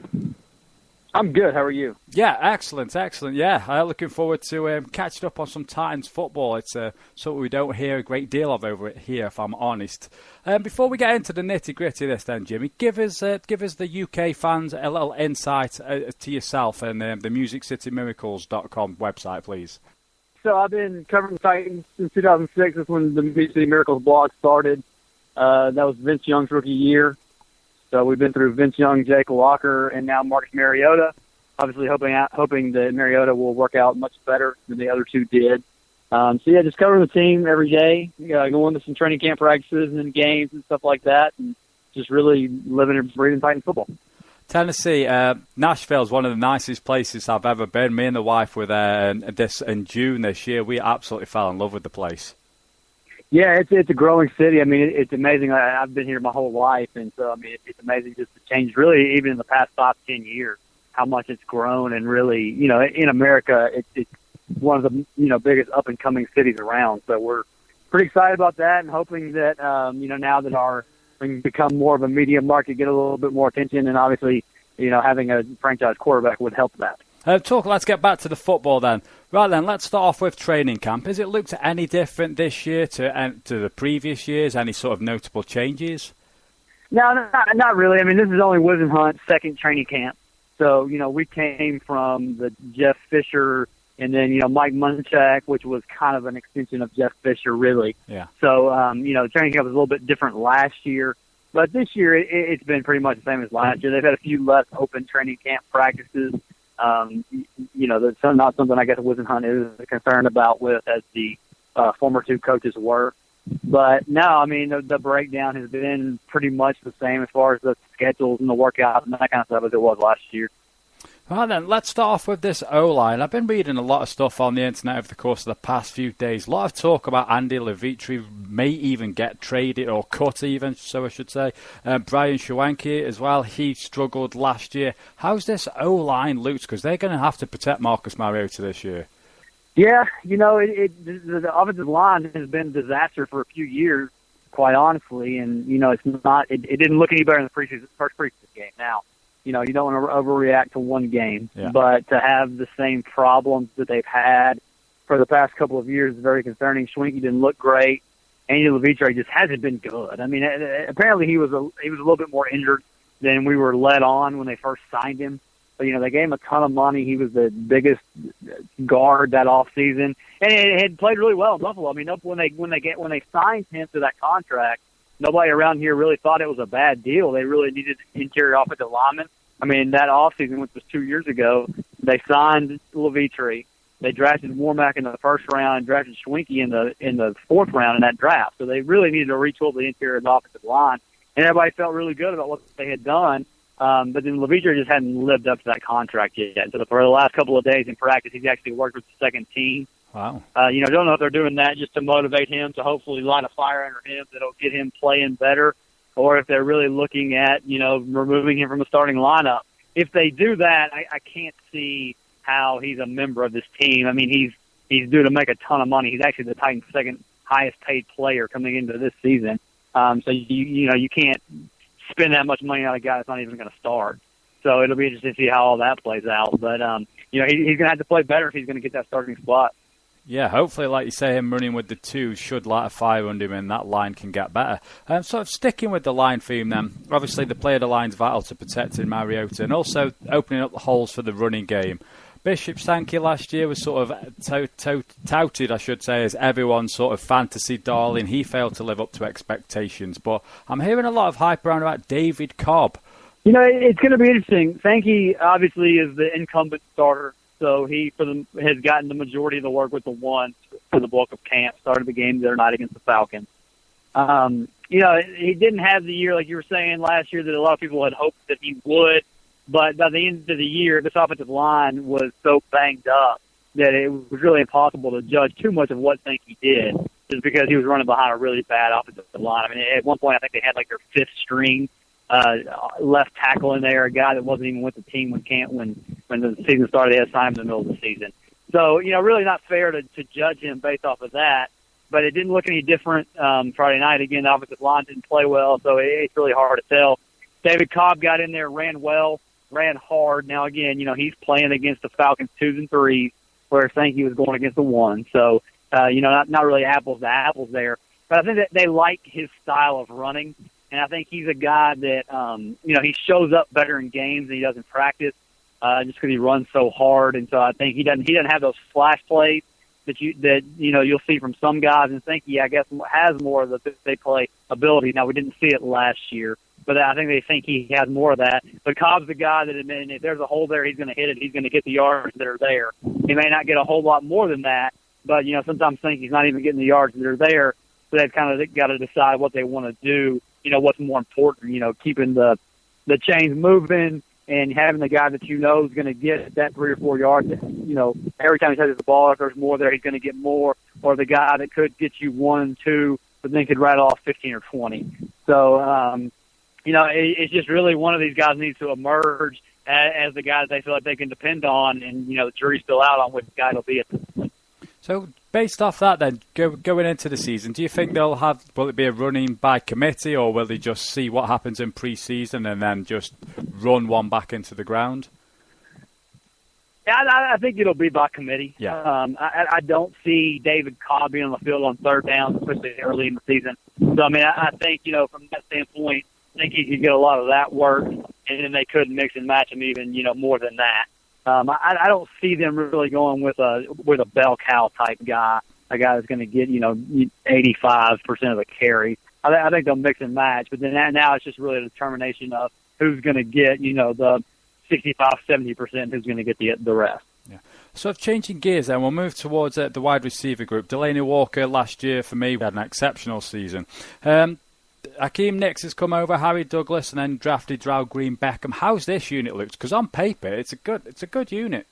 I'm good. How are you? Yeah, excellent. Yeah, looking forward to catching up on some Titans football. It's something we don't hear a great deal of over it here, if I'm honest. Before we get into the nitty-gritty of this then, Jimmy, give us the UK fans a little insight to yourself and the MusicCityMiracles.com website, please. So I've been covering Titans since 2006. That's when the Music City Miracles blog started. That was Vince Young's rookie year. So we've been through Vince Young, Jake Walker, and now Marcus Mariota. Obviously hoping that Mariota will work out much better than the other two did. Just covering the team every day, going to some training camp practices and games and stuff like that, and just really living and breathing Titans football. Tennessee, Nashville is one of the nicest places I've ever been. Me and the wife were there in June this year. We absolutely fell in love with the place. Yeah, it's a growing city. I mean, it's amazing. I've been here my whole life, and so I mean, it's amazing just to change. Really, even in the past 5-10 years, how much it's grown, and really, in America, it's one of the biggest up and coming cities around. So we're pretty excited about that, and hoping that now that we can become more of a media market, get a little bit more attention, and obviously, having a franchise quarterback would help that. Let's get back to the football then. Right then, let's start off with training camp. Has it looked any different this year to the previous years? Any sort of notable changes? No, not really. I mean, this is only Wiz and Hunt's second training camp. So, we came from the Jeff Fisher and then, Mike Munchak, which was kind of an extension of Jeff Fisher, really. Yeah. So, training camp was a little bit different last year. But this year, it's been pretty much the same as last year. They've had a few less open training camp practices. That's not something I guess Wisenhunt is concerned about with as the former two coaches were. But no, the breakdown has been pretty much the same as far as the schedules and the workouts and that kind of stuff as it was last year. Well then, let's start off with this O-line. I've been reading a lot of stuff on the internet over the course of the past few days. A lot of talk about Andy Levitri may even get traded or cut even, so I should say. Brian Schwanke as well, he struggled last year. How's this O-line looked? Because they're going to have to protect Marcus Mariota this year. Yeah, the offensive line has been a disaster for a few years, quite honestly, and, it didn't look any better in the first preseason game. Now, you don't want to overreact to one game, but to have the same problems that they've had for the past couple of years is very concerning. Schwenke didn't look great. Andy Levitri just hasn't been good. Apparently he was a little bit more injured than we were led on when they first signed him. But, they gave him a ton of money. He was the biggest guard that offseason, and he had played really well in Buffalo. When they signed him to that contract, nobody around here really thought it was a bad deal. They really needed interior offensive linemen. That offseason, which was 2 years ago, they signed Levitri. They drafted Warmack in the first round and drafted Schwenke in the fourth round in that draft. So they really needed to retool the interior of the offensive line, and everybody felt really good about what they had done. But then Levitri just hadn't lived up to that contract yet. So for the last couple of days in practice, he's actually worked with the second team. Wow. Don't know if they're doing that just to motivate him, to hopefully light a fire under him that'll get him playing better, or if they're really looking at, removing him from the starting lineup. If they do that, I can't see how he's a member of this team. He's due to make a ton of money. He's actually the Titans' second highest paid player coming into this season. So you can't spend that much money on a guy that's not even going to start. So it'll be interesting to see how all that plays out. But, he's going to have to play better if he's going to get that starting spot. Yeah, hopefully, like you say, him running with the two should light a fire under him and that line can get better. Sort of sticking with the line theme then, obviously the play of the line's vital to protecting Mariota and also opening up the holes for the running game. Bishop Sankey last year was sort of touted, I should say, as everyone's sort of fantasy darling. He failed to live up to expectations, but I'm hearing a lot of hype around about David Cobb. It's going to be interesting. Sankey obviously is the incumbent starter. So he has gotten the majority of the work with the ones for the bulk of camp, started the game the other night against the Falcons. He didn't have the year, like you were saying, last year that a lot of people had hoped that he would. But by the end of the year, this offensive line was so banged up that it was really impossible to judge too much of what Sankey did just because he was running behind a really bad offensive line. At one point, I think they had like their fifth string left tackle in there, a guy that wasn't even with the team when the season started. They had signed him in the middle of the season. So, really not fair to judge him based off of that. But it didn't look any different Friday night. Again, the offensive line didn't play well, so it's really hard to tell. David Cobb got in there, ran well, ran hard. Now, again, he's playing against the Falcons 2s and 3s, where Sankey was going against the 1. So, not really apples to apples there. But I think that they like his style of running. And I think he's a guy that, he shows up better in games than he does in practice, just because he runs so hard. And so I think he doesn't have those flash plays that you'll see from some guys. And Sankey, I guess, has more of the big play ability. Now, we didn't see it last year, but I think they think he has more of that. But Cobb's the guy that, if there's a hole there, he's going to hit it. He's going to get the yards that are there. He may not get a whole lot more than that, but, sometimes Sankey's not even getting the yards that are there. So they've kind of got to decide what they want to do. What's more important, keeping the chains moving and having the guy that is going to get that 3 or 4 yards. Every time he touches the ball, if there's more there, he's going to get more. Or the guy that could get you 1, 2, but then could rattle off 15 or 20. So, it's just really one of these guys needs to emerge as the guy that they feel like they can depend on. And, the jury's still out on which guy it'll be at this point. So, based off that then, going into the season, do you think will it be a running by committee, or will they just see what happens in pre-season and then just run one back into the ground? Yeah, I think it'll be by committee. Yeah. I don't see David Cobb being on the field on third down, especially early in the season. So, I think, from that standpoint, I think he could get a lot of that work. and then they could mix and match them even, more than that. I don't see them really going with a bell cow type guy, a guy that's going to get 85% of the carry. I think they'll mix and match, but then now it's just really a determination of who's going to get the 65-70%, who's going to get the rest. Yeah. So changing gears then, we'll move towards the wide receiver group. Delaney Walker last year for me had an exceptional season. Hakeem Nicks has come over, Harry Douglas, and then drafted Drow Green Beckham. How's this unit looked? Because on paper, it's a good unit.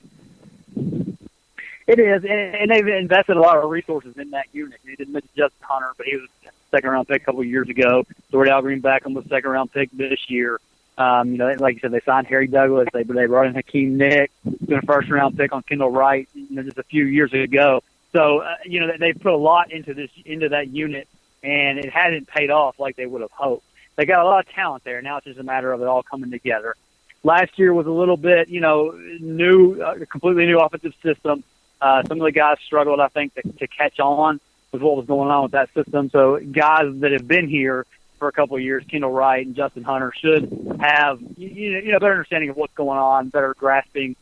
It is, and they've invested a lot of resources in that unit. They didn't mention Justin Hunter, but he was a second-round pick a couple of years ago. Drow Green Beckham was a second-round pick this year. Like you said, they signed Harry Douglas. They brought in Hakeem Nicks, been a first-round pick on Kendall Wright, just a few years ago. So, they put a lot into that unit, and it hasn't paid off like they would have hoped. They got a lot of talent there. Now it's just a matter of it all coming together. Last year was a little bit, new, completely new offensive system. Some of the guys struggled, I think, to catch on with what was going on with that system. So guys that have been here for a couple of years, Kendall Wright and Justin Hunter, should have better understanding of what's going on, better grasping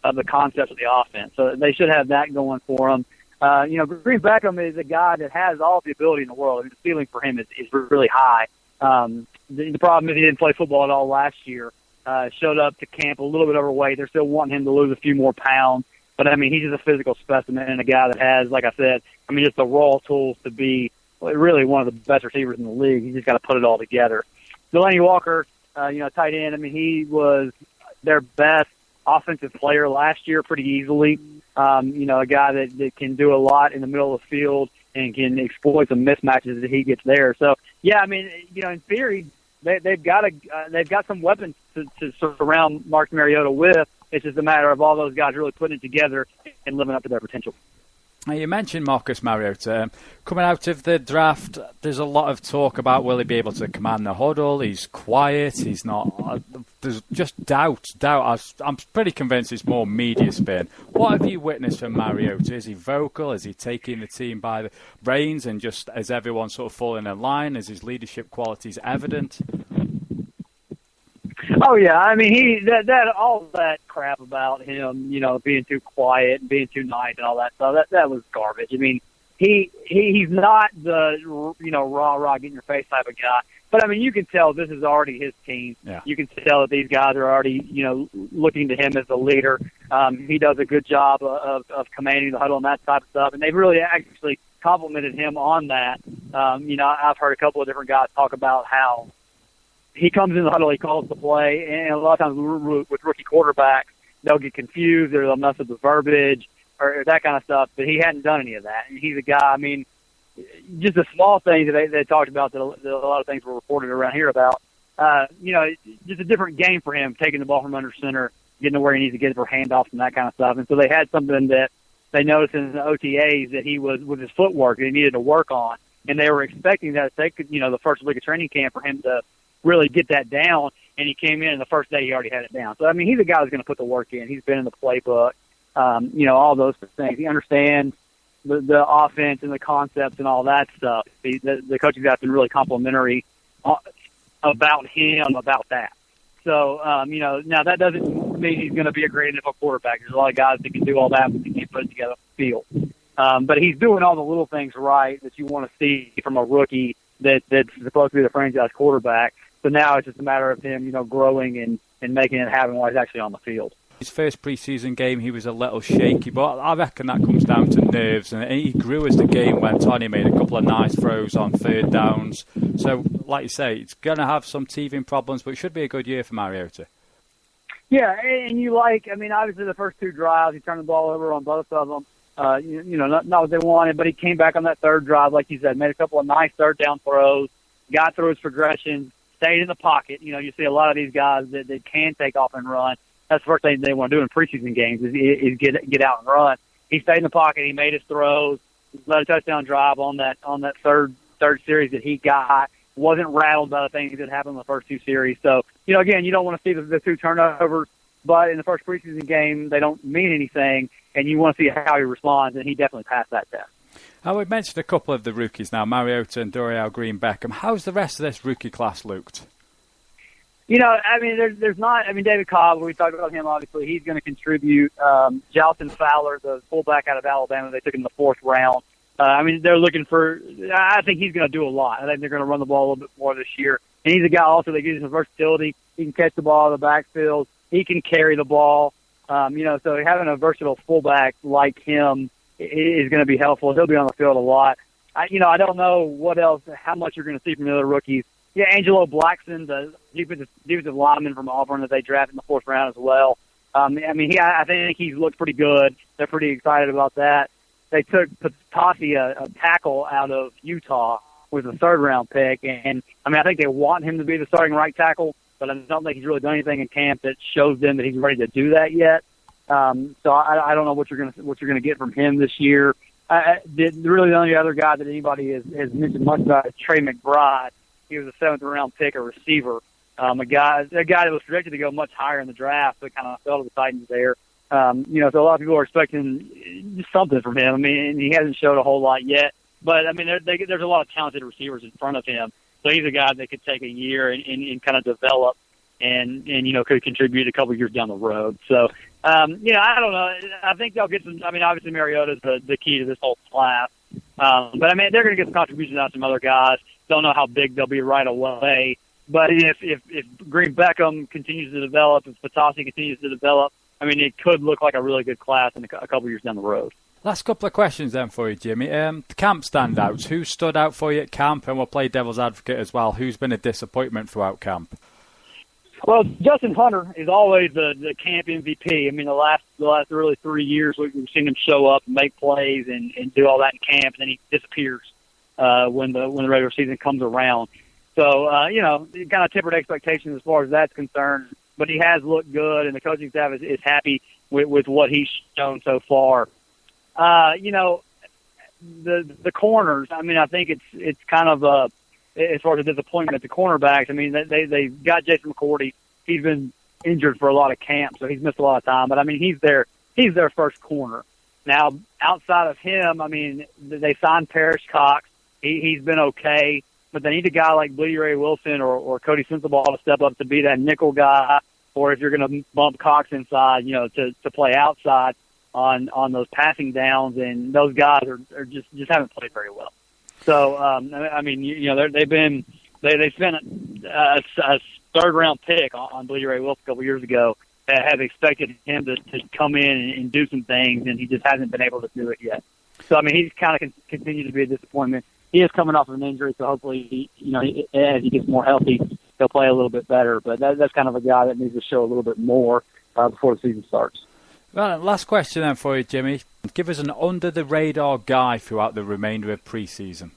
of the concepts of the offense. So they should have that going for them. Green Beckham is a guy that has all the ability in the world. I mean, the ceiling for him is really high. The problem is he didn't play football at all last year. Showed up to camp a little bit overweight. They're still wanting him to lose a few more pounds. But, I mean, he's just a physical specimen and a guy that has, like I said, just the raw tools to be really one of the best receivers in the league. He's just got to put it all together. Delaney Walker, tight end, he was their best offensive player last year pretty easily. A guy that can do a lot in the middle of the field and can exploit some mismatches that he gets there. So, yeah, in theory, they've got some weapons to surround Mark Mariota with. It's just a matter of all those guys really putting it together and living up to their potential. Now, you mentioned Marcus Mariota. Coming out of the draft, there's a lot of talk about will he be able to command the huddle. He's quiet. He's not. There's just doubt. I'm pretty convinced it's more media spin. What have you witnessed from Mariota? Is he vocal? Is he taking the team by the reins and just as everyone sort of falling in line? Is his leadership qualities evident? Oh yeah, all that crap about him, being too quiet and being too nice and all that stuff. That was garbage. He's not the rah get in your face type of guy. But you can tell this is already his team. Yeah. You can tell that these guys are already looking to him as a leader. He does a good job of commanding the huddle and that type of stuff. And they've really actually complimented him on that. I've heard a couple of different guys talk about how he comes in the huddle, he calls the play, and a lot of times with rookie quarterbacks, they'll get confused or they'll mess with the verbiage or that kind of stuff, but he hadn't done any of that. And he's a guy, just the small things that they talked about that a lot of things were reported around here about, just a different game for him, taking the ball from under center, getting to where he needs to get it for handoffs and that kind of stuff. And so they had something that they noticed in the OTAs that he was with his footwork that he needed to work on, and they were expecting that they could, the first week of training camp for him to really get that down, and he came in and the first day he already had it down. So, he's a guy who's going to put the work in. He's been in the playbook, all those things. He understands the offense and the concepts and all that stuff. The coaching staff's been really complimentary about him, about that. So, now that doesn't mean he's going to be a great NFL quarterback. There's a lot of guys that can do all that, but they can't put it together on the field. But he's doing all the little things right that you want to see from a rookie that's supposed to be the franchise quarterback. So now it's just a matter of him, growing and making it happen while he's actually on the field. His first preseason game, he was a little shaky, but I reckon that comes down to nerves. And he grew as the game went on. He made a couple of nice throws on third downs. So, like you say, it's going to have some teething problems, but it should be a good year for Mariota. Yeah, and obviously the first two drives, he turned the ball over on both of them. Not what they wanted, but he came back on that third drive, like you said, made a couple of nice third down throws, got through his progressions, stayed in the pocket. You see a lot of these guys that can take off and run. That's the first thing they want to do in preseason games is get out and run. He stayed in the pocket. He made his throws. Led a touchdown drive on that third series that he got. Wasn't rattled by the things that happened in the first two series. So, again, you don't want to see the two turnovers, but in the first preseason game, they don't mean anything, and you want to see how he responds, and he definitely passed that test. We've mentioned a couple of the rookies now, Mariota and Dorial Green Beckham. How's the rest of this rookie class looked? I mean, there's not. I mean, David Cobb. We talked about him. Obviously, he's going to contribute. Jalton Fowler, the fullback out of Alabama, they took in the 4th round. I mean, they're looking for. I think he's going to do a lot. I think they're going to run the ball a little bit more this year. And he's a guy also that gives him versatility. He can catch the ball out of the backfield. He can carry the ball. So having a versatile fullback like him is going to be helpful. He'll be on the field a lot. I don't know what else, how much you're going to see from the other rookies. Yeah, Angelo Blackson, the defensive lineman from Auburn that they drafted in the 4th round as well. I think he's looked pretty good. They're pretty excited about that. They took Patasi, a tackle out of Utah, with a 3rd round pick, and I think they want him to be the starting right tackle, but I don't think he's really done anything in camp that shows them that he's ready to do that yet. So I don't know what you're gonna get from him this year. Really, the only other guy that anybody has mentioned much about is Trey McBride. He was a 7th round pick, a receiver. A guy that was projected to go much higher in the draft, but kind of fell to the Titans there. So a lot of people are expecting something from him. I mean, he hasn't showed a whole lot yet, but I mean, there's a lot of talented receivers in front of him. So he's a guy that could take a year and kind of develop and could contribute a couple of years down the road. So, I don't know. I think they'll get some. I mean, obviously Mariota's the key to this whole class. But I mean, they're going to get some contributions out of some other guys. Don't know how big they'll be right away. But if Green Beckham continues to develop, if Patasi continues to develop, I mean, it could look like a really good class in a couple of years down the road. Last couple of questions then for you, Jimmy. The camp standouts. Who stood out for you at camp? And we'll play devil's advocate as well. Who's been a disappointment throughout camp? Well, Justin Hunter is always the camp MVP. I mean, the last really 3 years, we've seen him show up and make plays and do all that in camp, and then he disappears when the regular season comes around. So, kind of tempered expectations as far as that's concerned. But he has looked good, and the coaching staff is happy with what he's shown so far. The corners, I mean, I think it's kind of as far as a disappointment, the cornerbacks. I mean, they got Jason McCourty. He's been injured for a lot of camp, so he's missed a lot of time. But I mean, he's their first corner. Now, outside of him, I mean, they signed Parrish Cox. He's been okay, but they need a guy like Bleedy Ray Wilson or Cody Sensabaugh to step up to be that nickel guy, or if you're going to bump Cox inside, to play outside on those passing downs. And those guys are just haven't played very well. So, I mean, they spent a 3rd round pick on Bleedy Ray Wilson a couple years ago that have expected him to come in and do some things, and he just hasn't been able to do it yet. So, I mean, he's kind of continued to be a disappointment. He is coming off of an injury, so hopefully, as he gets more healthy, he'll play a little bit better. But that's kind of a guy that needs to show a little bit more before the season starts. Well, last question then for you, Jimmy. Give us an under-the-radar guy throughout the remainder of pre-season.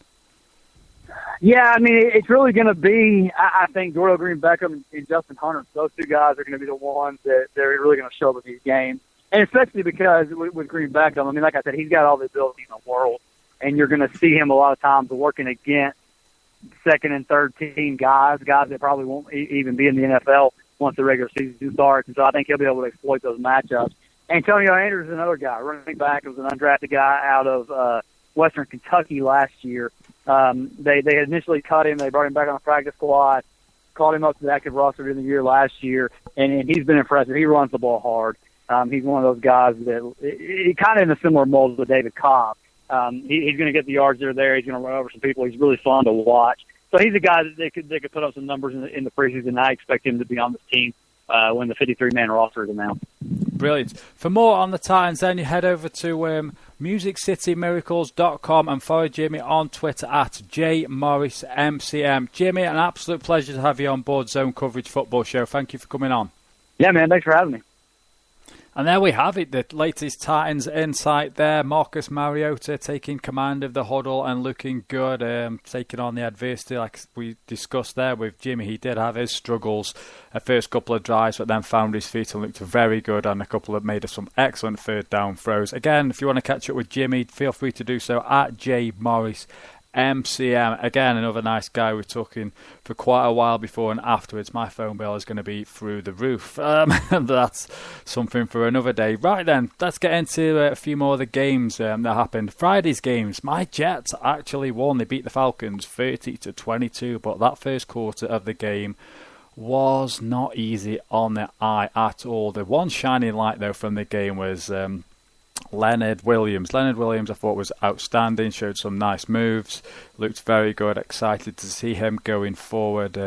Yeah, I mean, it's really going to be, I think, Gordo Green Beckham and Justin Hunter. Those two guys are going to be the ones that they're really going to show up in these games. And especially because with Green Beckham, I mean, like I said, he's got all the ability in the world. And you're going to see him a lot of times working against second and third team guys that probably won't even be in the NFL once the regular season starts. And so I think he'll be able to exploit those matchups. Antonio Andrews is another guy, running back. It was an undrafted guy out of Western Kentucky last year. They had initially cut him. They brought him back on the practice squad, called him up to the active roster during the year last year, and he's been impressive. He runs the ball hard. He's one of those guys that kind of in a similar mold with David Cobb. He's going to get the yards that are there. He's going to run over some people. He's really fun to watch. So he's a guy that they could put up some numbers in the preseason. I expect him to be on this team when the 53-man roster is announced. Brilliant. For more on the Titans, then you head over to MusicCityMiracles.com and follow Jimmy on Twitter at JMorrisMCM. Jimmy, an absolute pleasure to have you on board Zone Coverage Football Show. Thank you for coming on. Yeah, man. Thanks for having me. And there we have it, the latest Titans insight there. Marcus Mariota taking command of the huddle and looking good, taking on the adversity like we discussed there with Jimmy. He did have his struggles the first couple of drives, but then found his feet and looked very good, and a couple that made some excellent third down throws. Again, if you want to catch up with Jimmy, feel free to do so at JMorrisMCM. Again, another nice guy. We're talking for quite a while before and afterwards. My phone bill is going to be through the roof. That's something for another day. Right then, let's get into a few more of the games that happened. Friday's games. My Jets actually won. They beat the Falcons 30-22, but that first quarter of the game was not easy on the eye at all. The one shining light, though, from the game was Leonard Williams. Leonard Williams, I thought, was outstanding, showed some nice moves, looked very good. Excited to see him going forward.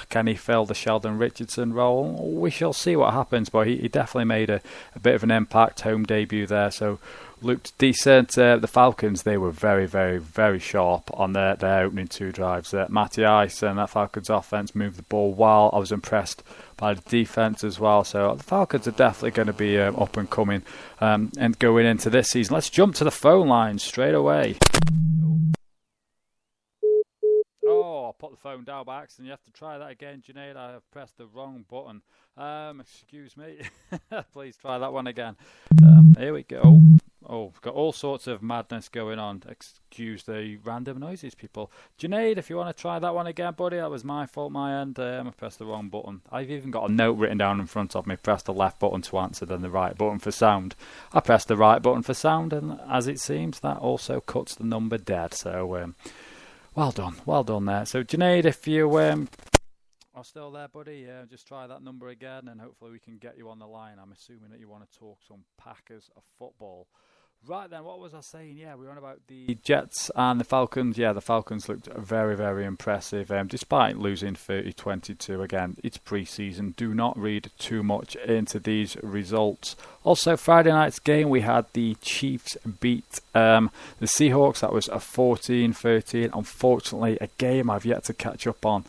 Can he fill the Sheldon Richardson role? We shall see what happens, but he definitely made a bit of an impact, home debut there, so looked decent. The Falcons, they were very, very, very sharp on their opening 2 drives. Matty Ice and that Falcons offense moved the ball well. I was impressed by the defense as well. So the Falcons are definitely going to be up and coming and going into this season. Let's jump to the phone lines straight away. Oh, I put the phone down by accident. You have to try that again, Junaid. I have pressed the wrong button. Excuse me. Please try that one again. Here we go. Oh, we've got all sorts of madness going on. Excuse the random noises, people. Junaid, if you want to try that one again, buddy, that was my fault, my end. I pressed the wrong button. I've even got a note written down in front of me. Press the left button to answer, then the right button for sound. I pressed the right button for sound, and as it seems, that also cuts the number dead. So, well done there. So, Junaid, if you are still there, buddy, just try that number again, and hopefully we can get you on the line. I'm assuming that you want to talk some Packers of football. Right then, what was I saying? Yeah, we were on about the Jets and the Falcons. Yeah, the Falcons looked very, very impressive, despite losing 30-22. Again, it's pre-season. Do not read too much into these results. Also, Friday night's game, we had the Chiefs beat the Seahawks. That was a 14-13. Unfortunately, a game I've yet to catch up on.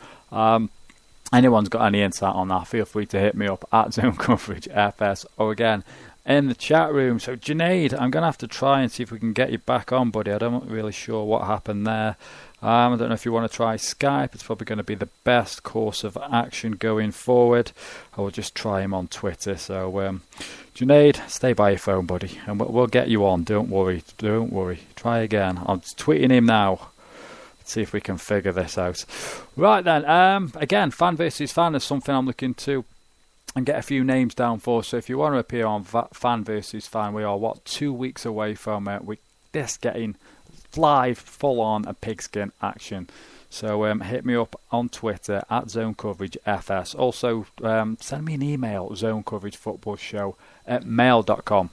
Anyone's got any insight on that, feel free to hit me up at Zone Coverage FS or again in the chat room. So, Junaid, I'm going to have to try and see if we can get you back on, buddy. I'm not really sure what happened there. I don't know if you want to try Skype. It's probably going to be the best course of action going forward. I will just try him on Twitter. So, Junaid, stay by your phone, buddy, and we'll get you on. Don't worry. Try again. I'm tweeting him now. See if we can figure this out. Right then, again, fan versus fan is something I'm looking to and get a few names down for. So if you want to appear on fan versus fan, we are 2 weeks away from this getting live, full on a pigskin action. So hit me up on Twitter at Zone Coverage FS. Also send me an email, zonecoveragefoootballshow@mail.com.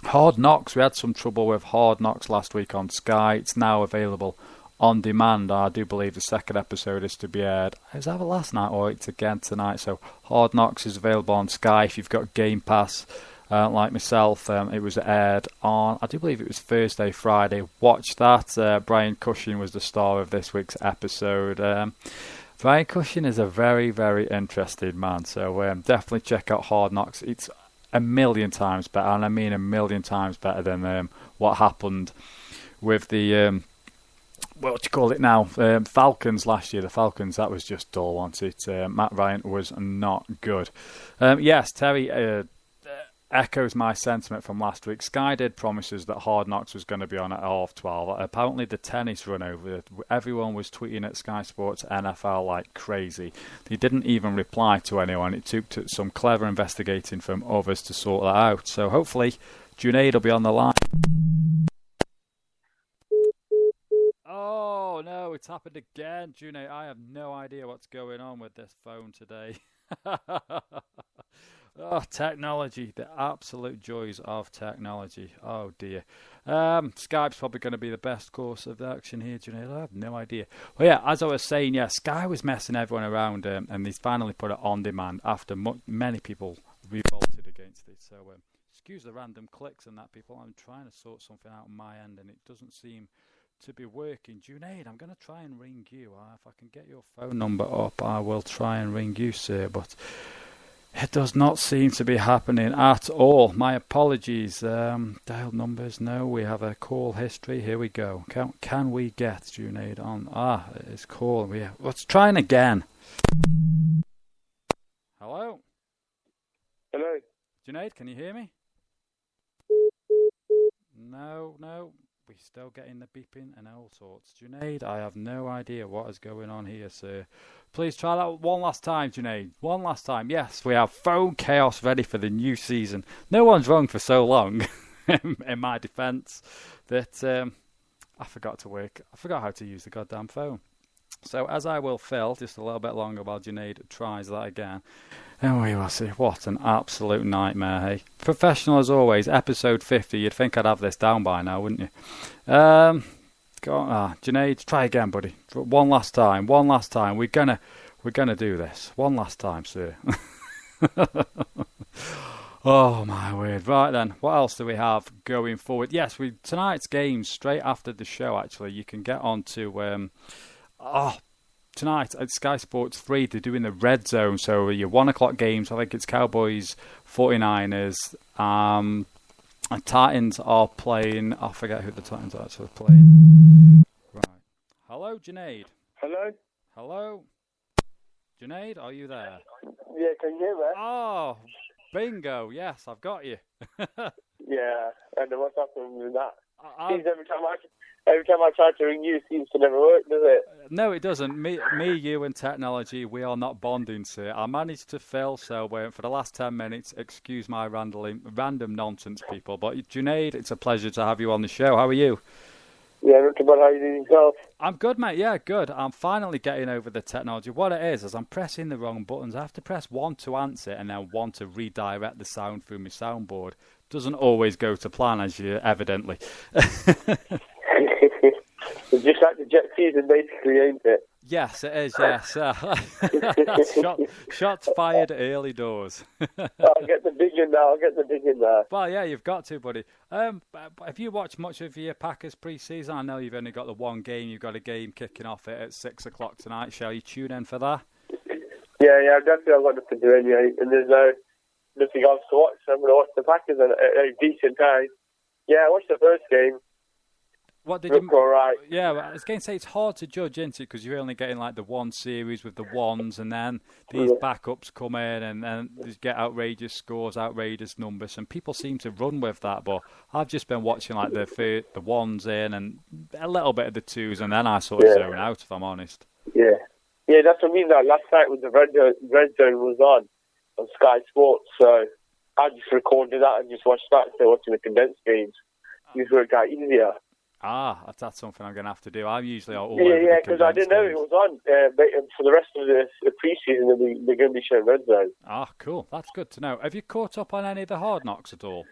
Hard Knocks, we had some trouble with Hard Knocks last week on Sky. It's now available on demand. I do believe the second episode is to be aired. It was either last night or it's again tonight. So Hard Knocks is available on Sky if you've got Game Pass. Like myself, it was aired on, I do believe it was Thursday, Friday. Watch that. Brian Cushing was the star of this week's episode. Brian Cushing is a very, very interesting man. So definitely check out Hard Knocks. It's a million times better, and I mean a million times better than what happened with the what do you call it now? Falcons last year. The Falcons, that was just dull, wasn't it? Matt Ryan was not good. Yes, Terry echoes my sentiment from last week. Sky did promise us that Hard Knocks was going to be on at 12:30. Apparently the tennis run over it. Everyone was tweeting at Sky Sports NFL like crazy. He didn't even reply to anyone. It took some clever investigating from others to sort that out. So hopefully Junaid will be on the line. Oh no, it's happened again, Junaid. I have no idea what's going on with this phone today. Oh, technology, the absolute joys of technology. Oh dear. Skype's probably going to be the best course of action here, Junaid. I have no idea. Well, yeah, as I was saying, yeah, Sky was messing everyone around, and he's finally put it on demand after many people revolted against it. So, excuse the random clicks and that, people. I'm trying to sort something out on my end, and it doesn't seem to be working. Junaid, I'm going to try and ring you. If I can get your phone number up, I will try and ring you, sir, but it does not seem to be happening at all. My apologies. Dial numbers, no. We have a call history. Here we go. Can we get Junaid on? It's calling. Let's try again. Hello? Hello? Junaid, can you hear me? No. We're still getting the beeping and all sorts. Junaid, I have no idea what is going on here, sir. Please try that one last time, Junaid. One last time. Yes, we have phone chaos ready for the new season. No one's wrong for so long, in my defence, that I forgot how to use the goddamn phone. So as I will fill just a little bit longer while Junaid tries that again. And we will see. What an absolute nightmare, hey? Professional as always, episode 50. You'd think I'd have this down by now, wouldn't you? Go on, Junaid, try again, buddy. One last time. We're gonna do this. One last time, sir. Oh my word! Right then, what else do we have going forward? Yes, tonight's games straight after the show. Actually, you can get on to tonight at Sky Sports 3. They're doing the Red Zone, so your 1 o'clock games. I think it's Cowboys, 49ers. And Titans are playing. I forget who the Titans are actually playing. Right. Hello, Junaid. Hello. Junaid, are you there? Yeah, can you hear me? Oh, bingo. Yes, I've got you. Yeah, and what's happening with that? Seems every time I try to ring you, it seems to never work, does it? No, it doesn't. Me, you and technology, we are not bonding, sir. I managed to fill, so for the last 10 minutes, excuse my random nonsense, people. But Junaid, it's a pleasure to have you on the show. How are you? Yeah, not about how you doing yourself. I'm good, mate. Yeah, good. I'm finally getting over the technology. What it is I'm pressing the wrong buttons. I have to press one to answer and then one to redirect the sound through my soundboard. Doesn't always go to plan, as you evidently. It's just like the jet season, basically, ain't it? Yes, it is, yes. Shots fired early doors. I'll get the big in there. Well, yeah, you've got to, buddy. Have you watched much of your Packers pre-season? I know you've only got the one game. You've got a game kicking off at 6 o'clock tonight. Shall you tune in for that? Yeah, definitely I've got nothing to do anyway. And there's nothing else to watch. So I'm going to watch the Packers at a decent time. Yeah, I watched the first game. What did you? All right. Yeah, I was going to say it's hard to judge, isn't it? Because you're only getting like the one series with the ones, and then these backups come in, and then they get outrageous scores, outrageous numbers, and people seem to run with that. But I've just been watching like the ones in and a little bit of the twos, and then I sort of zone out, if I'm honest. Yeah, that's what I mean. That last night when the Red Zone was on Sky Sports, so I just recorded that and just watched that instead of watching the condensed games. It worked out easier. That's something I'm going to have to do. I'm usually all over Yeah, because I didn't know it was on. For the rest of the pre-season, they're going to be showing Red Zone. Cool. That's good to know. Have you caught up on any of the Hard Knocks at all?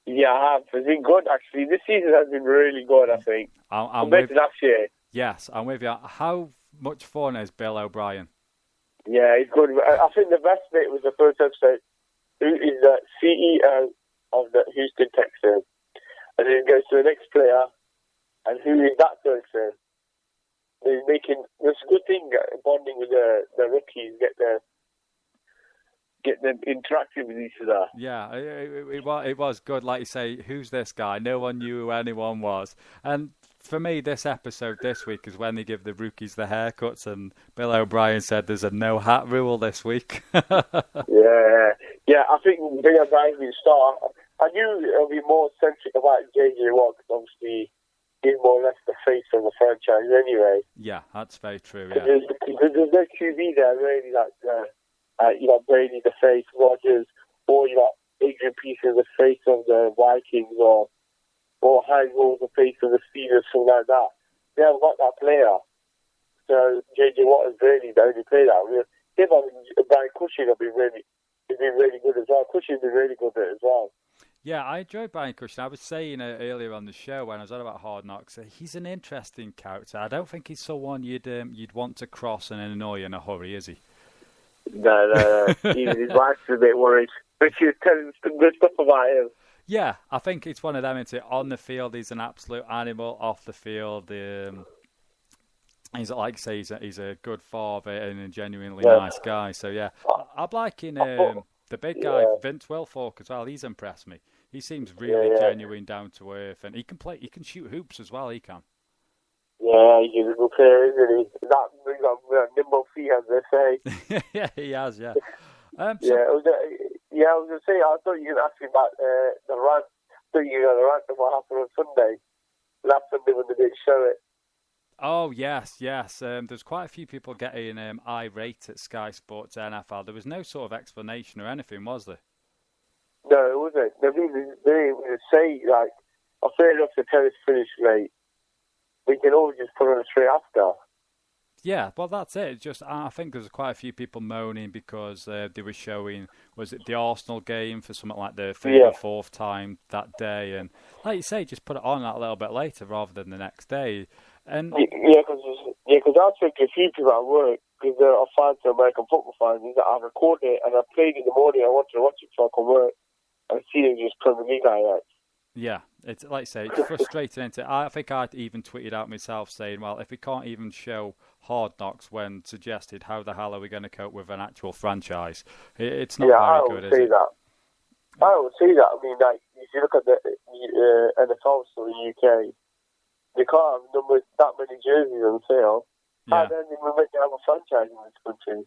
Yeah, I have. It's been good, actually. This season has been really good, I think, compared to last year. Yes, I'm with you. How much fun is Bill O'Brien? Yeah, he's good. I think the best bit was the first episode. Who is the CEO of the Houston Texans? And then it goes to the next player, and who is that person? They're making this good thing, bonding with the rookies, get them interacting with each other. Yeah, it was good. Like you say, who's this guy? No one knew who anyone was. And for me, this episode this week is when they give the rookies the haircuts, and Bill O'Brien said there's a no hat rule this week. Yeah, I think Bill O'Brien will start. I knew it'll be more centric about J.J. Watt, because obviously he's more or less the face of the franchise anyway. Yeah, that's very true. Yeah. There's no QB there really. You got Brady the face, Rodgers, or you got Adrian Peterson the face of the Vikings, or Heinz Ward the face of the Steelers, something like that. They haven't got that player. So J.J. Watt is really the only player that. Brian Cushing has been really good as well. Cushing's been really good at it as well. Yeah, I enjoyed Brian Cushing. I was saying earlier on the show when I was on about Hard Knocks, he's an interesting character. I don't think he's someone you'd want to cross and annoy in a hurry, is he? No. Even his wife's a bit worried, but she's telling some good stuff about him. Yeah, I think it's one of them. On the field, he's an absolute animal. Off the field, he's like I say, he's a good father and a genuinely nice guy. So yeah, I'm liking the big guy, Vince Wilfork, as well. He's impressed me. He seems really genuine, down to earth, and he can play. He can shoot hoops as well. He can. Yeah, he's a good player, isn't he? He's got nimble feet, as they say. Yeah, he has. Yeah. I was going to say, I thought you were going to ask me about the rant. I thought you were going to rant about what happened on Sunday. Last Sunday when they didn't show it. Oh, yes. There's quite a few people getting irate at Sky Sports NFL. There was no sort of explanation or anything, was there? No, it wasn't. They didn't say, like, I'm fair enough the tennis finished late. We can always just put on a straight after. Yeah, well, that's it. Just I think there's quite a few people moaning because they were showing, was it the Arsenal game for something like the third or fourth time that day, and like you say, just put it on that a little bit later rather than the next day. And because I spoke to a few people at work because they're fans of American football fans. Is that I recorded it and I played in the morning. I wanted to watch it before I come work. I see them just Premier League highlights. yeah, it's like I say, it's frustrating. Isn't it? I think I'd even tweeted out myself saying, well, if we can't even show Hard Knocks when suggested, how the hell are we going to cope with an actual franchise? It's not very good, is it? I would say that. I mean, like, if you look at the NFL in the UK, they can't have that many jerseys on sale. Yeah. How then we meant to have a franchise in this country?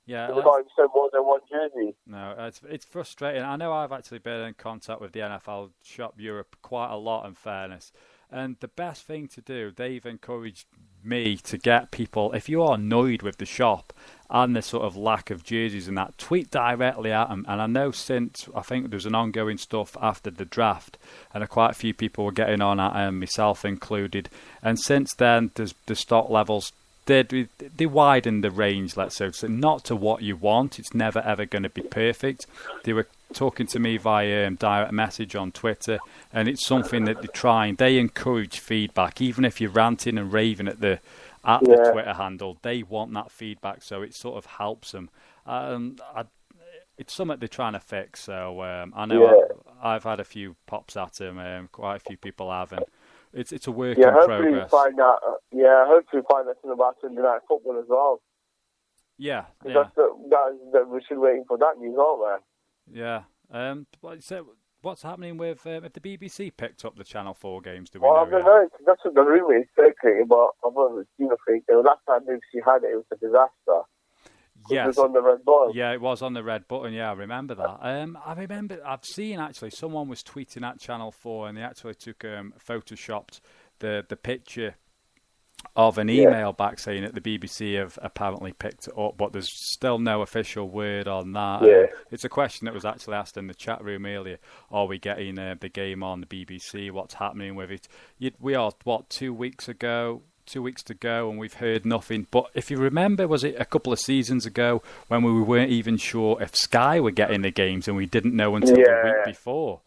Yeah, they can't even sell more than one jersey. No, it's frustrating. I know I've actually been in contact with the NFL Shop Europe quite a lot, in fairness. And the best thing to do, they've encouraged me to get people, if you are annoyed with the shop and the sort of lack of jerseys and that, tweet directly at them. And I know since, I think there's an ongoing stuff after the draft, and quite a few people were getting on at them, myself included. And since then, the stock levels, they widen the range, let's say, so not to what you want. It's never ever going to be perfect. They were talking to me via direct message on Twitter, and it's something that they encourage feedback. Even if you're ranting and raving at the Twitter handle, they want that feedback, so it sort of helps them. It's something they're trying to fix. So I know I've had a few pops at them, quite a few people have, and it's a work in progress. Hopefully we find that in about Sunday Night Football as well. Yeah. We're still waiting for that news, aren't we? Yeah. What's happening with if the BBC picked up the Channel 4 games? Do we know? I don't know. That's what the rumour is circulating, but I've never seen anything. The last time BBC had it was a disaster. Yes. It was on the red button. Yeah, it was on the red button. Yeah, I remember that. I've seen actually someone was tweeting at Channel 4 and they actually took photoshopped the picture of an email back saying that the BBC have apparently picked it up, but there's still no official word on that. Yeah. It's a question that was actually asked in the chat room earlier. Are we getting the game on the BBC? What's happening with it? We are, 2 weeks to go, and we've heard nothing. But if you remember, was it a couple of seasons ago when we weren't even sure if Sky were getting the games and we didn't know until the week before?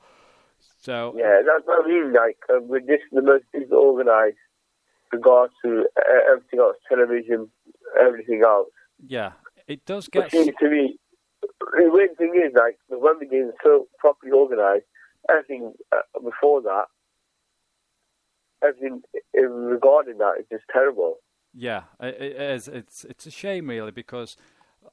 So that's what I mean. Like, with this, the most disorganised regards to everything else, television, everything else. Yeah, it does get... It seems to me, the weird thing is, like, the Wembley game is so properly organised, everything before that, everything regarding that is just terrible. Yeah, it is. It's a shame, really, because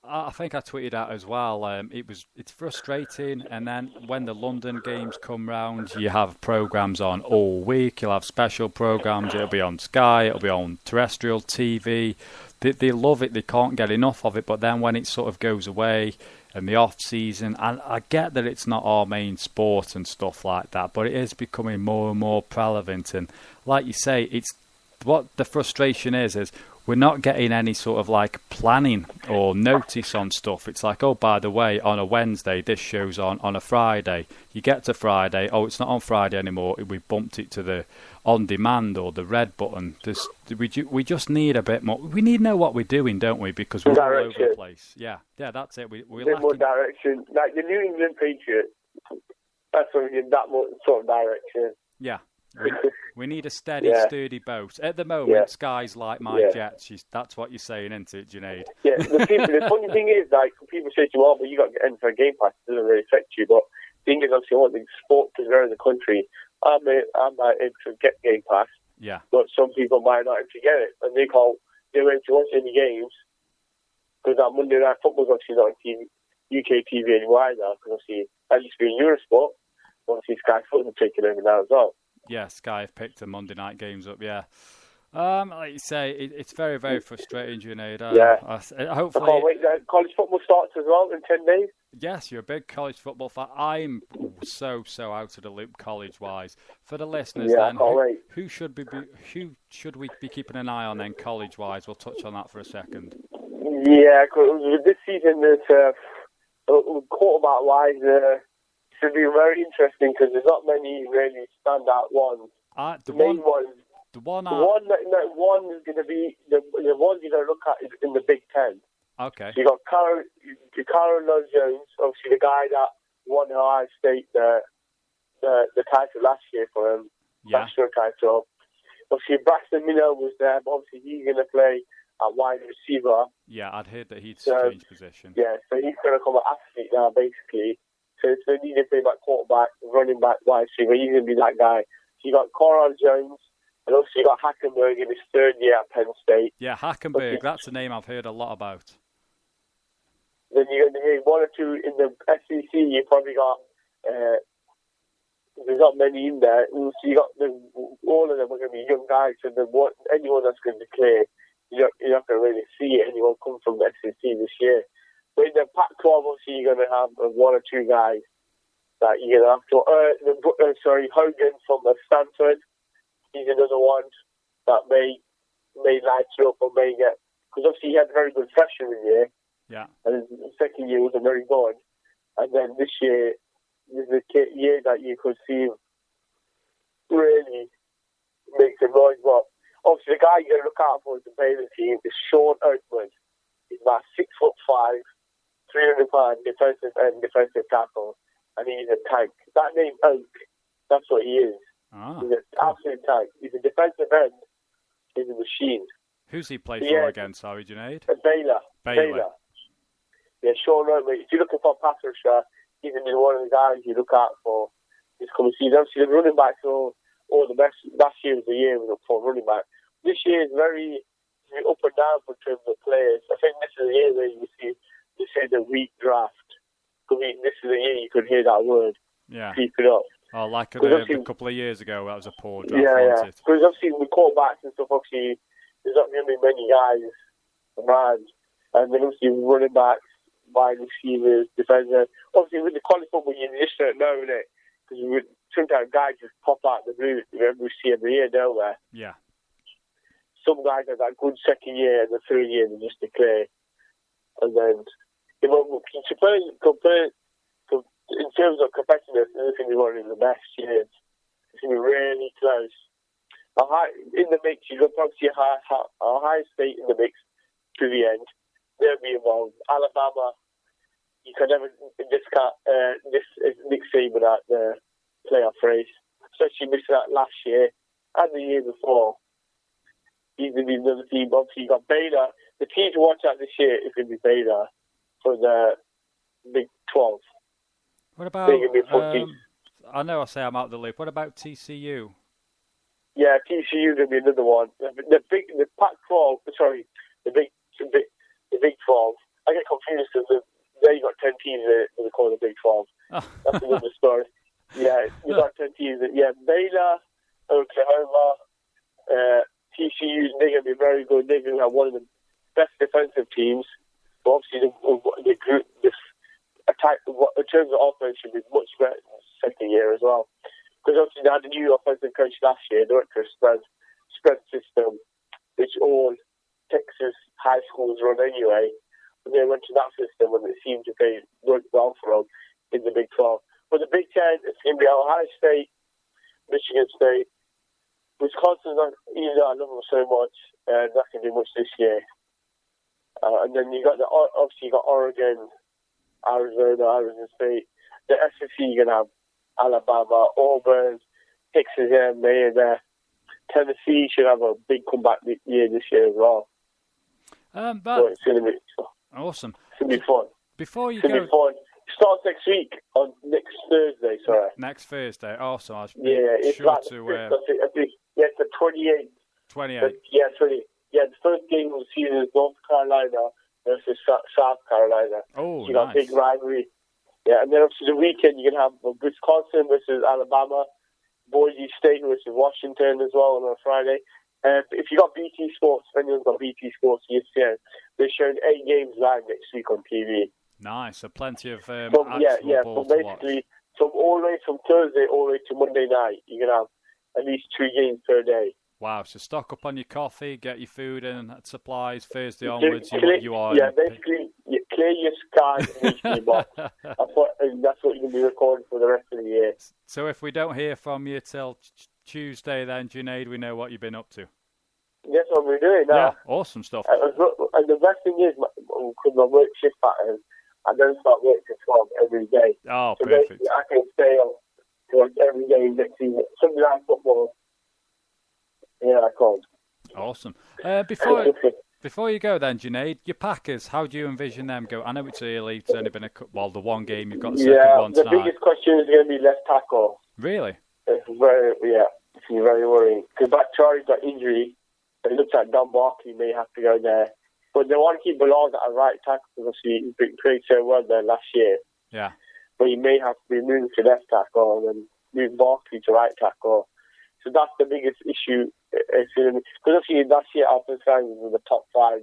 I think I tweeted out as well. It's frustrating, and then when the London games come round, you have programmes on all week. You'll have special programmes. It'll be on Sky. It'll be on terrestrial TV. They love it. They can't get enough of it. But then when it sort of goes away in the off season, and I get that it's not our main sport and stuff like that, but it is becoming more and more prevalent. And like you say, it's what the frustration is we're not getting any sort of like planning or notice on stuff. It's like, oh, by the way, on a Wednesday, this show's on a Friday. You get to Friday, oh, it's not on Friday anymore. We bumped it to the on demand or the red button. We just need a bit more. We need to know what we're doing, don't we? Because we're all over the place. Yeah, that's it. We're lacking more direction. Like the New England Patriots, that's what we need, that sort of direction. Yeah. We need a steady, sturdy boat. At the moment, Sky's like my jet. That's what you're saying, isn't it, Junaid? Yeah, the funny thing is, like, people say to me, oh, but you got to get in for a Game Pass. It doesn't really affect you. But the thing is, obviously, I want the sport to grow in the country. I'm not able to get Game Pass. Yeah. But some people might not able to get it. And they won't able to watch any games. Because that Monday Night Football's obviously not on TV, UK TV anymore either. Because obviously, that used to be in Eurosport. Obviously, Sky Football taking over now as well. Yeah, Sky have picked the Monday night games up, like you say, it's very, very frustrating, Junaid. Hopefully... I can't wait. College football starts as well in 10 days. Yes, you're a big college football fan. I'm so out of the loop college-wise. For the listeners, then, who should we be keeping an eye on then college-wise? We'll touch on that for a second. Yeah, cause this season, quarterback-wise... should be very interesting because there's not many really standout ones. The main one The one is going to be the one you're going to look at is in the Big Ten. Okay. So you got Carolina Jones, obviously the guy that won Ohio State the title last year for him, national title. Obviously Braxton Miller was there, but obviously he's going to play at wide receiver. Yeah, I'd heard that he'd changed position. Yeah, so he's going to come an athlete now, basically. So if they need to play back quarterback, running back, wide receiver, he's going to be that guy. So you got Coral Jones, and also you got Hackenberg in his third year at Penn State. Yeah, Hackenberg, that's a name I've heard a lot about. Then you're going to hear one or two in the SEC. You probably got there's not many in there. So you got all of them are going to be young guys. So anyone that's going to declare, you're not going to really see anyone come from the SEC this year. But in the Pac-12, obviously, you're going to have one or two guys that you're going to have to. Hogan from Stanford. He's another one that may light you up or may get, because obviously he had a very good freshman year. Yeah. And his second year wasn't very good. And then this year is the year that you could see him really make some noise. But obviously the guy you're going to look out for is the Baylor team is Sean Oakman. He's about 6'5", 300 pound defensive tackle, and he's a tank. That name Oak, that's what he is. He's an absolute tank. He's a defensive end. He's a machine. Who's he play for again? Sorry, Junaid? Baylor. Yeah, Sean Oakman. If you're looking for a pass rusher, he's going to be one of the guys you look out for this coming season. Obviously, the running backs are all the best. Last year was the year we looked for running back. This year is very up and down in terms of players. I think this is the year where you see they say the weak draft. This is the year you could hear that word creeping up. Oh, like a couple of years ago, that was a poor draft. Yeah. Because obviously with quarterbacks and stuff, obviously there's not going to be many guys around, and then obviously running backs, wide receivers, defenders. Obviously with the college football, you just don't know, innit? Because sometimes guys just pop out the blue. We see every year, don't we? Yeah. Some guys have that good second year and the third year they just declare. And then, in terms of competitiveness, it's going to be one of the best years. It's going to be really close. In the mix, you've got probably Ohio State in the mix to the end. They'll be involved. Alabama, you can never discount Nick Saban at the playoff race, especially missing that last year and the year before. He's going to be another team. Obviously, you got Baylor. The team to watch out this year is going to be Baylor for the Big 12. What about? I know I say I'm out of the loop. What about TCU? Yeah, TCU is going to be another one. The Pac-12. Sorry, the Big 12. I get confused because there you got 10 teams that they call the Big 12. That's another story. Yeah, you got 10 teams. Yeah, Baylor, Oklahoma, TCU. They're going to be very good. They're going to have one of the best defensive teams. But obviously, the group, attack in terms of offense should be much better in the second year as well. Because obviously they had a new offensive coach last year. They went to a spread system, which all Texas high schools run anyway. And they went to that system and it seemed to work well for them in the Big 12. But the Big 10, it's going to be Ohio State, Michigan State, Wisconsin. I love them so much, and not going to do much this year. And then you got obviously you got Oregon, Arizona State. The SEC you're gonna have Alabama, Auburn, Texas A&M there. Tennessee should have a big comeback year this year as well. So it's gonna be awesome. It's gonna be fun. Before you go, it starts next week on next Thursday. Sorry. Next Thursday. Awesome. I'll it's sure like, to. It's the 28th. 28th. Yeah, 20. Yeah, the first game of the season is North Carolina versus South Carolina. Oh, you got a big rivalry. Yeah, and then obviously the weekend you can have Wisconsin versus Alabama, Boise State versus Washington as well on a Friday. If you got BT Sports, if anyone's got BT Sports, ESPN, they're showing 8 games live next week on TV. Nice, so plenty of From ball basically to watch. from Thursday all the way to Monday night, you can have at least 2 games per day. Wow, so stock up on your coffee, get your food and supplies. Thursday onwards, you are. Yeah, basically, clear your sky box. That's what you're going to be recording for the rest of the year. So if we don't hear from you till Tuesday then, Junaid, we know what you've been up to. That's what we're doing now. Yeah, awesome stuff. And the best thing is, because my work shift pattern, I don't start work till 12 every day. Oh, so perfect. I can stay on to work every day next season. Something like football. Yeah, I can. Awesome. Before you go then, Junaid, your Packers, how do you envision them go? I know it's early, it's only been the one game, you've got the second one tonight. The biggest question is going to be left tackle. Really? It's very worrying. Because Bakhtiari's got injury, it looks like Don Barkley may have to go there. But they want to keep Ballard at right tackle because he's been playing so well there last year. Yeah. But he may have to be moved to left tackle and then move Barkley to right tackle. So that's the biggest issue. Because obviously last year offensive line was in the top 5,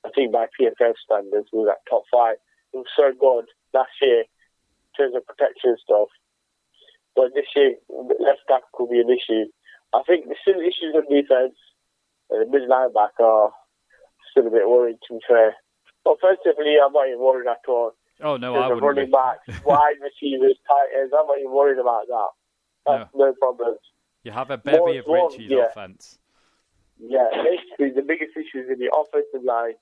I think by PFF standards, we were at top 5. It was so good last year in terms of protection and stuff. But this year, left tackle could be an issue. I think there's still issues on defense. The mid linebacker are still a bit worried, to be fair. Offensively, I'm not even worried at all. Oh, no, I wouldn't running backs, wide receivers, tight ends, I'm not even worried about that. That's no problems. You have a bevy of Richie's offense. Yeah, basically the biggest issue is in the offensive line.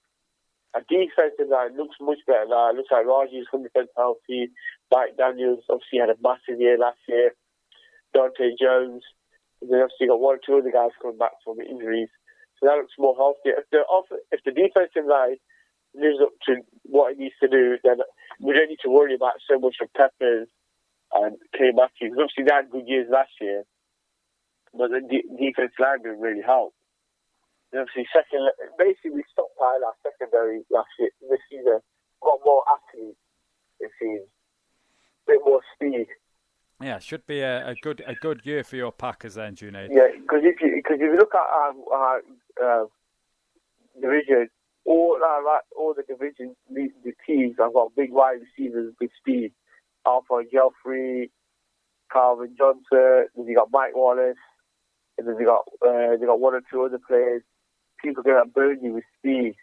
A defensive line looks much better now. It looks like Raji's 100% healthy. Mike Daniels obviously had a massive year last year. Dante Jones. And then obviously got 1 or 2 other guys coming back from injuries. So that looks more healthy. If the defensive line lives up to what it needs to do, then we don't need to worry about so much of Peppers and Clay Matthews. Obviously they had good years last year. But the defense line didn't really help. And obviously, basically stockpiled our secondary this season. Got more athletes, it seems. A bit more speed. Yeah, should be a good year for your Packers then, Junaid. Yeah, because if you look at our division, all the divisions, the teams have got big wide receivers, big speed. Alphonse Jeffrey, Calvin Johnson, then you got Mike Wallace. And then they got 1 or 2 other players. People going to burn you with speed.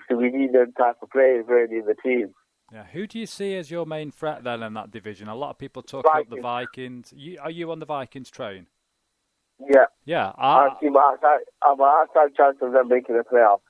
So we need them type of players really in the team. Yeah, who do you see as your main threat then in that division? A lot of people talk about the Vikings. Are you on the Vikings train? Yeah. Yeah. I see my outside chance of them making the playoffs.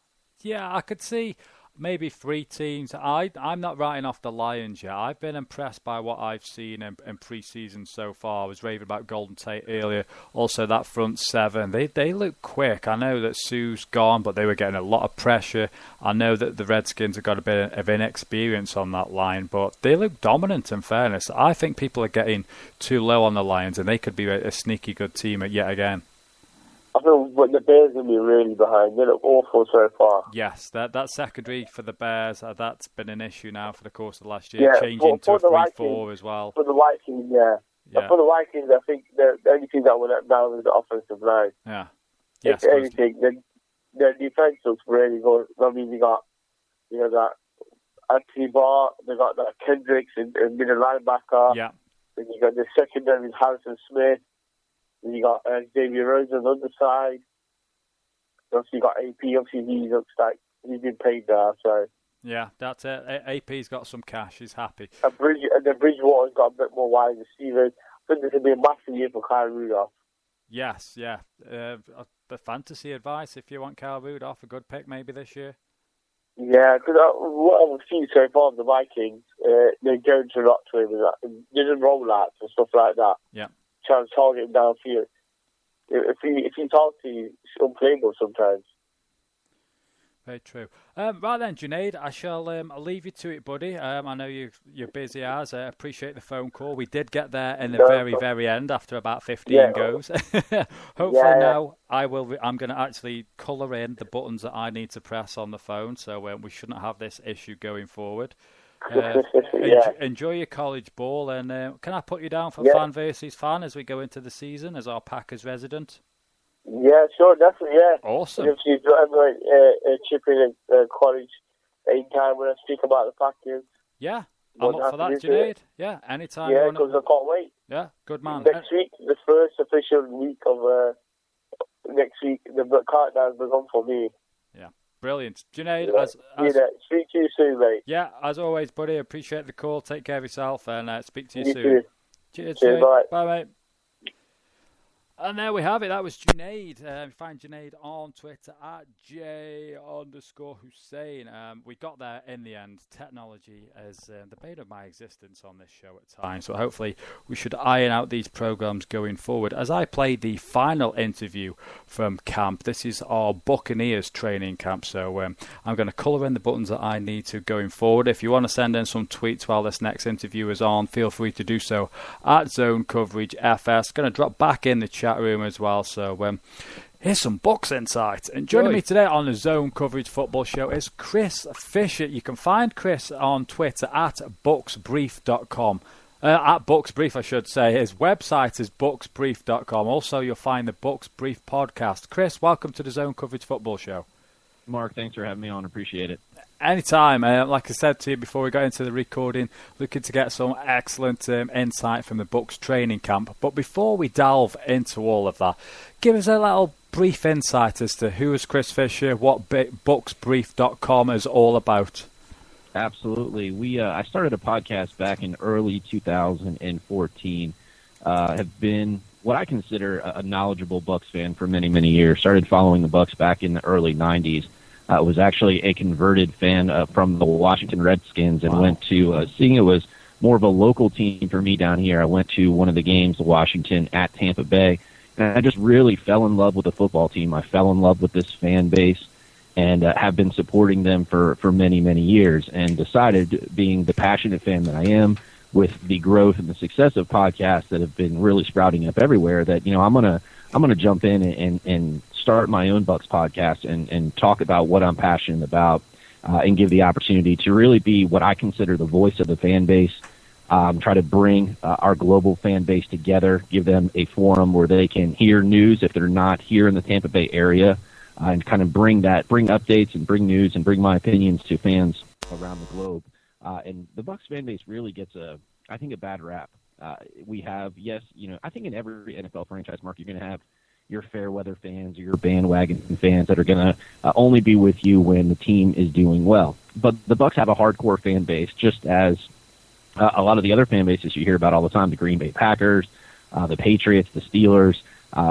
Yeah, I could see maybe 3 teams. I'm not writing off the Lions yet. I've been impressed by what I've seen in pre-season so far. I was raving about Golden Tate earlier. Also, that front 7, they look quick. I know that Sue's gone, but they were getting a lot of pressure. I know that the Redskins have got a bit of inexperience on that line, but they look dominant in fairness. I think people are getting too low on the Lions, and they could be a sneaky good team yet again. I feel the Bears will be really behind. They look awful so far. Yes, that secondary for the Bears, that's been an issue now for the course of last year, changing to a 3-4 as well. For the Vikings, yeah. For the Vikings, I think the only thing that will let down is the offensive line. Yeah. Yes, if anything, their defense looks really good. I mean, you got that Anthony Barr, they got that Kendricks in middle linebacker. Yeah. Then you got the secondary with Harrison Smith. Then you got Xavier Rhodes on the other side. Obviously, you got AP. Obviously, he looks like he's been paid there. So yeah, that's it. AP's got some cash. He's happy. And the Bridgewater's got a bit more wide receivers. I think this will be a massive year for Kyle Rudolph. Yes, yeah. The fantasy advice, if you want Kyle Rudolph, a good pick maybe this year. Yeah, because what I've seen so far of the Vikings, they're going to a lot to him. They didn't roll outs and stuff like that. Yeah. Trying to target him downfield. If he's healthy, it's unplayable sometimes. Very true. Right then, Junaid, I shall I'll leave you to it, buddy. I know you're busy as. I appreciate the phone call. We did get there in the very end after about 15 goes. Hopefully now I'm going to actually colour in the buttons that I need to press on the phone, so we shouldn't have this issue going forward. Enjoy your college ball, and can I put you down for fan versus fan as we go into the season as our Packers resident? Yeah, sure, definitely, yeah. Awesome. If you ever chip in at college anytime when I speak about the Packers. Yeah, I'm up for that, Junaid. Yeah, anytime. Yeah, because I can't wait. Yeah, good man. Next week, the first official week of next week, the countdown's begun for me. Yeah. Brilliant. Junaid, speak to you soon, mate. Yeah, as always, buddy, appreciate the call. Take care of yourself and speak to you soon. Too. Cheers, bye. Bye, mate. And there we have it. That was Junaid. Find Junaid on Twitter at J_Hussein. We got there in the end. Technology is the bane of my existence on this show at times. So hopefully we should iron out these programs going forward. As I play the final interview from camp, this is our Buccaneers training camp. So I'm going to colour in the buttons that I need to going forward. If you want to send in some tweets while this next interview is on, feel free to do so at Zone Coverage FS. Going to drop back in the chat room as well. So here's some Bucs insight. And joining me today on the Zone Coverage Football Show is Chris Fisher. You can find Chris on Twitter at bucsbrief.com. At bucsbrief, I should say. His website is bucsbrief.com. Also, you'll find the Bucs Brief podcast. Chris, welcome to the Zone Coverage Football Show. Mark, thanks for having me on. Appreciate it. Anytime. Like I said to you before we got into the recording, looking to get some excellent insight from the Bucs training camp. But before we delve into all of that, give us a little brief insight as to who is Chris Fisher, what bucsbrief.com is all about. Absolutely. I started a podcast back in early 2014. Have been what I consider a knowledgeable Bucs fan for many, many years. Started following the Bucs back in the early 90s. Was actually a converted fan from the Washington Redskins and went to, seeing it was more of a local team for me down here, I went to one of the games, Washington at Tampa Bay, and I just really fell in love with the football team. I fell in love with this fan base and have been supporting them for many, many years, and decided, being the passionate fan that I am, with the growth and the success of podcasts that have been really sprouting up everywhere, that, you know, I'm gonna jump in and start my own Bucs podcast and talk about what I'm passionate about, and give the opportunity to really be what I consider the voice of the fan base. Try to bring our global fan base together, give them a forum where they can hear news if they're not here in the Tampa Bay area, and kind of bring updates and bring news and bring my opinions to fans around the globe. And the Bucs fan base really gets I think a bad rap. We have, yes, you know, I think in every NFL franchise, Mark, you're going to have your fair weather fans or your bandwagon fans that are going to only be with you when the team is doing well. But the Bucs have a hardcore fan base, just as a lot of the other fan bases you hear about all the time, the Green Bay Packers, the Patriots, the Steelers.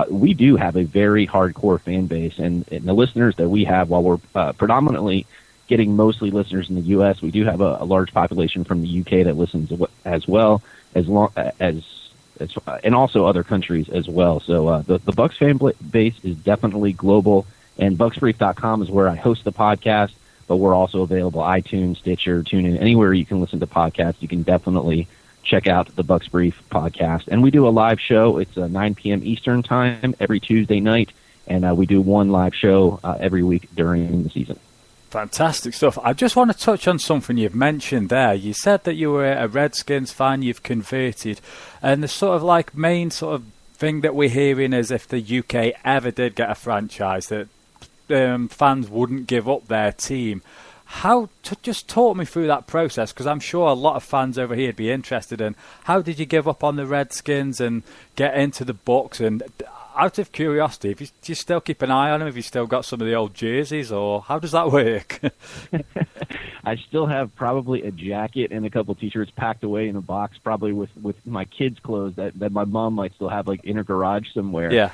We do have a very hardcore fan base, and the listeners that we have, while we're predominantly getting mostly listeners in the U.S., we do have a large population from the U.K. that listens as well, and also other countries as well. So the Bucs fan base is definitely global, and bucsbrief.com is where I host the podcast, but we're also available iTunes, Stitcher, TuneIn, anywhere you can listen to podcasts. You can definitely check out the Bucs Brief podcast. And we do a live show. It's 9 p.m. Eastern time every Tuesday night, and we do one live show every week during the season. Fantastic stuff. I just want to touch on something you've mentioned there. You said that you were a Redskins fan, you've converted, and the sort of like main sort of thing that we're hearing is if the UK ever did get a franchise, that fans wouldn't give up their team. Just talk me through that process, because I'm sure a lot of fans over here would be interested in how did you give up on the Redskins and get into the Bucs? And out of curiosity, do you still keep an eye on them? Have you still got some of the old jerseys, or how does that work? I still have probably a jacket and a couple T-shirts packed away in a box, probably with my kids' clothes that my mom might still have like in her garage somewhere. Yeah.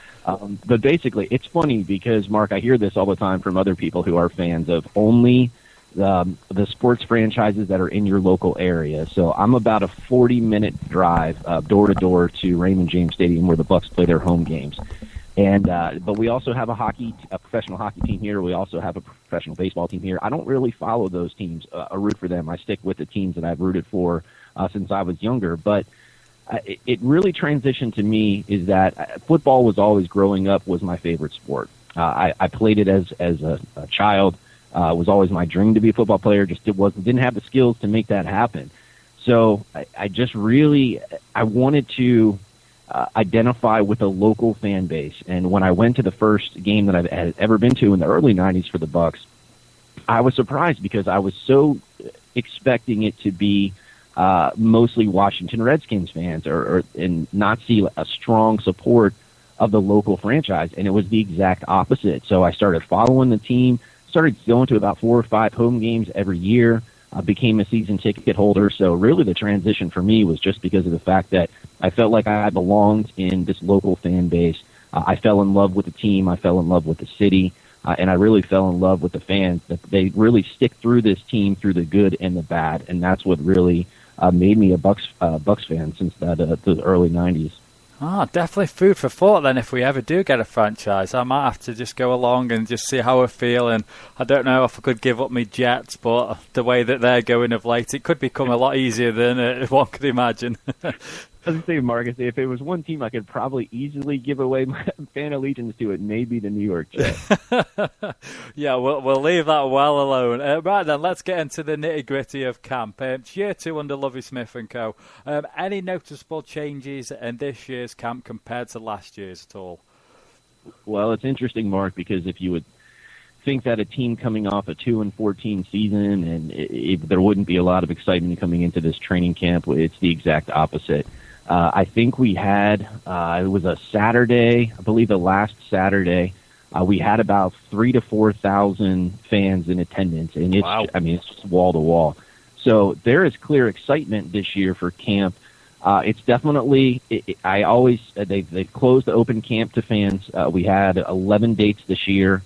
But basically, it's funny because, Mark, I hear this all the time from other people who are fans of only the sports franchises that are in your local area. So I'm about a 40-minute drive door to door to Raymond James Stadium where the Bucs play their home games. And but we also have a professional hockey team here. We also have a professional baseball team here. I don't really follow those teams or root for them. I stick with the teams that I've rooted for since I was younger. But it really transitioned to me is that football was always, growing up, was my favorite sport. I played it as a child. It was always my dream to be a football player. Just didn't have the skills to make that happen. So I just really wanted to identify with a local fan base. And when I went to the first game that I had ever been to in the early 90s for the Bucs, I was surprised because I was so expecting it to be mostly Washington Redskins fans and not see a strong support of the local franchise. And it was the exact opposite. So I started following the team, started going to about 4 or 5 home games every year, became a season ticket holder. So really the transition for me was just because of the fact that I felt like I belonged in this local fan base. I fell in love with the team. I fell in love with the city. And I really fell in love with the fans. That they really stick through this team through the good and the bad, and that's what really made me a Bucs fan since the early '90s. Definitely food for thought then if we ever do get a franchise. I might have to just go along and just see how I feel, and I don't know if I could give up my Jets, but the way that they're going of late, it could become a lot easier than one could imagine. I was saying, Marcus, if it was one team I could probably easily give away my fan allegiance to, it may be the New York Jets. Yeah, we'll leave that well alone. Right then, let's get into the nitty-gritty of camp. Year 2 under Lovie Smith and co. Any noticeable changes in this year's camp compared to last year's at all? Well, it's interesting, Mark, because if you would think that a team coming off a 2-14 season and there wouldn't be a lot of excitement coming into this training camp, it's the exact opposite. I think we had, it was a Saturday, I believe the last Saturday, we had about 3,000 to 4,000 fans in attendance, and it's, wow. I mean, it's just wall to wall. So there is clear excitement this year for camp. It's definitely, they've closed the open camp to fans. We had 11 dates this year.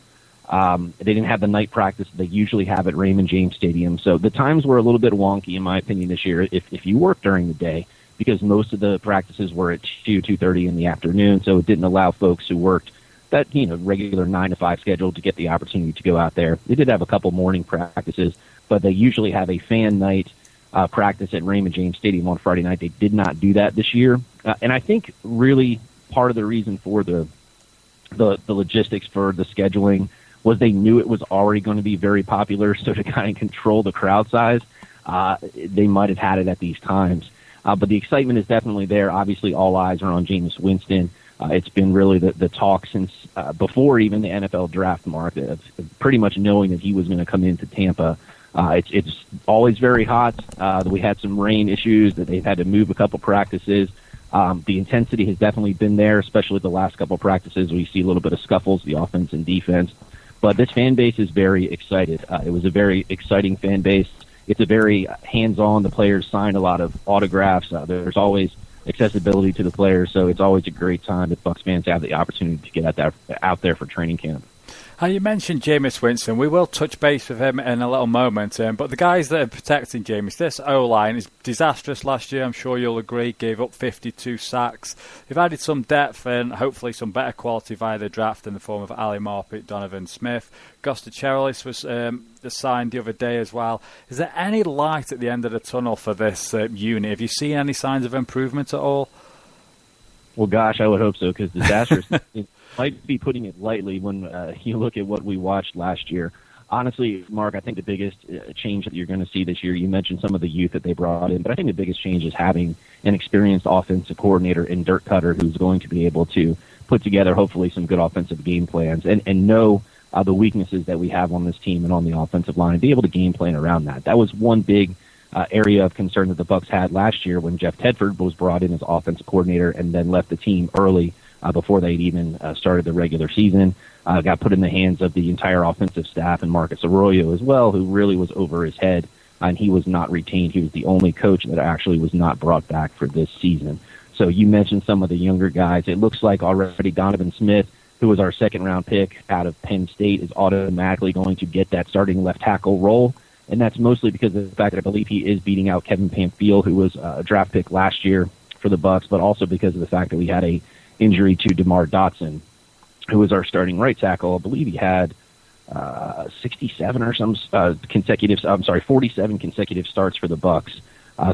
They didn't have the night practice they usually have at Raymond James Stadium. So the times were a little bit wonky, in my opinion, this year, if you work during the day, because most of the practices were at 2:30 in the afternoon, so it didn't allow folks who worked that regular 9 to 5 schedule to get the opportunity to go out there. They did have a couple morning practices, but they usually have a fan night practice at Raymond James Stadium on Friday night. They did not do that this year, and I think really part of the reason for the logistics for the scheduling was they knew it was already going to be very popular, so to kind of control the crowd size, they might have had it at these times. But the excitement is definitely there. Obviously, all eyes are on Jameis Winston. It's been really the talk since before even the NFL draft, Mark, of pretty much knowing that he was going to come into Tampa. It's always very hot. We had some rain issues that they've had to move a couple practices. The intensity has definitely been there, especially the last couple practices where you see a little bit of scuffles, the offense and defense. But this fan base is very excited. It was a very exciting fan base. It's a very hands-on. The players sign a lot of autographs. There's always accessibility to the players, so it's always a great time that Bucs fans have the opportunity to get out there for training camp. You mentioned Jameis Winston. We will touch base with him in a little moment. But the guys that are protecting Jameis, this O-line is disastrous last year. I'm sure you'll agree. Gave up 52 sacks. They've added some depth and hopefully some better quality via the draft in the form of Ali Marpet, Donovan Smith. Gusta Cherelis was signed the other day as well. Is there any light at the end of the tunnel for this unit? Have you seen any signs of improvement at all? Well, gosh, I would hope so, because disastrous might be putting it lightly when you look at what we watched last year. Honestly, Mark, I think the biggest change that you're going to see this year, you mentioned some of the youth that they brought in, but I think the biggest change is having an experienced offensive coordinator in Dirk Cutter who's going to be able to put together hopefully some good offensive game plans and know the weaknesses that we have on this team and on the offensive line and be able to game plan around that. That was one big area of concern that the Bucs had last year when Jeff Tedford was brought in as offensive coordinator and then left the team early before they'd even started the regular season. Got put in the hands of the entire offensive staff and Marcus Arroyo as well, who really was over his head, and he was not retained. He was the only coach that actually was not brought back for this season. So you mentioned some of the younger guys. It looks like already Donovan Smith, who was our second-round pick out of Penn State, is automatically going to get that starting left tackle role, and that's mostly because of the fact that I believe he is beating out Kevin Pamphile, who was a draft pick last year for the Bucs, but also because of the fact that we had a injury to DeMar Dotson, who was our starting right tackle. I believe he had 47 or some 47 consecutive starts for the Bucs.